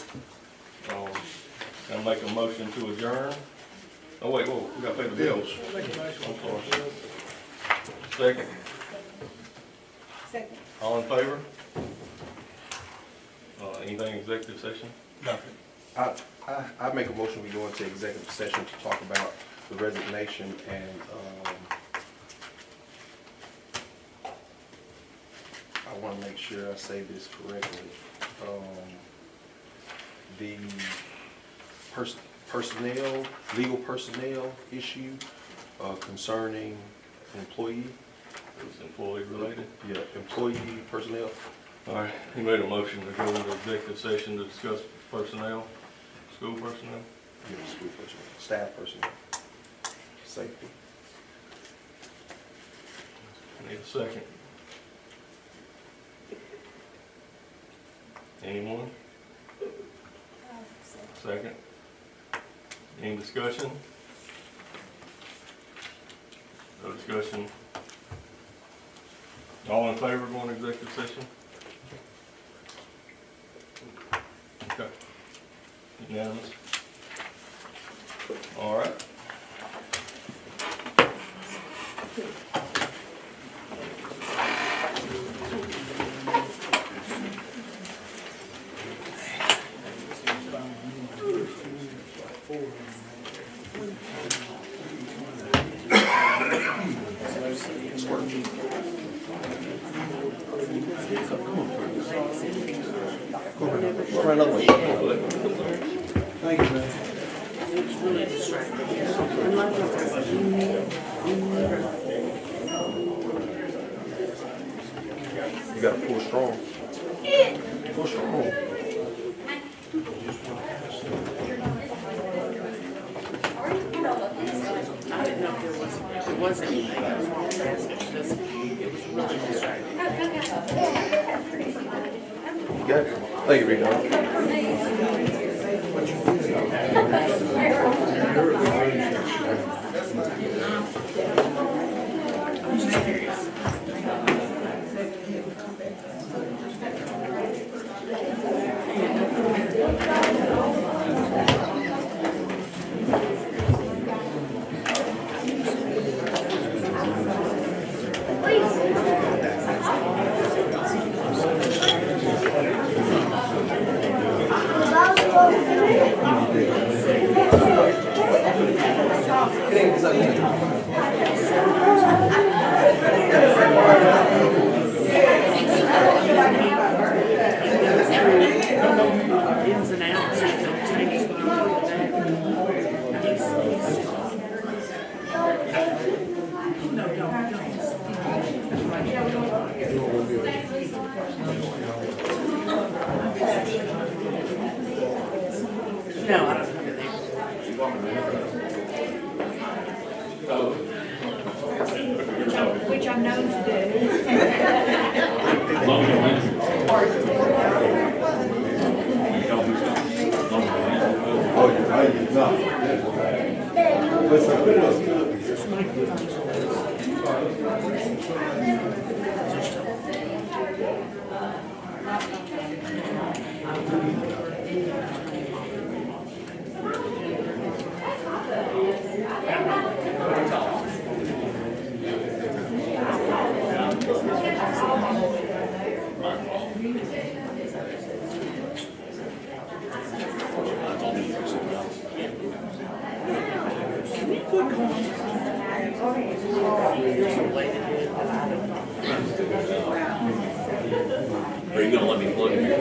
I'll make a motion to adjourn. Oh wait, whoa, we gotta pay the bills. I'm sorry. Second. Second. All in favor? Anything executive session? Nothing. I make a motion, we go into executive session to talk about the resignation and, I want to make sure I say this correctly. The personnel, legal personnel issue concerning employee. It's employee related. Yeah, employee personnel. All right, he made a motion to go into executive session to discuss personnel, school personnel. Yeah, school personnel, staff personnel, safety. Need a second. Anyone? Second. Any discussion? No discussion. All in favor of going to executive session? Okay. Unanimous? All right. Try another one. Thank you, man. It's really distracting. You gotta pull strong. Pull strong. I didn't know if there was anything. I was more impressed. It was really distracting. You got it? Thank you, Rico. Ins and outs, don't change the No, I don't have it there. Which I'm known to do. Are you gonna let me plug in here?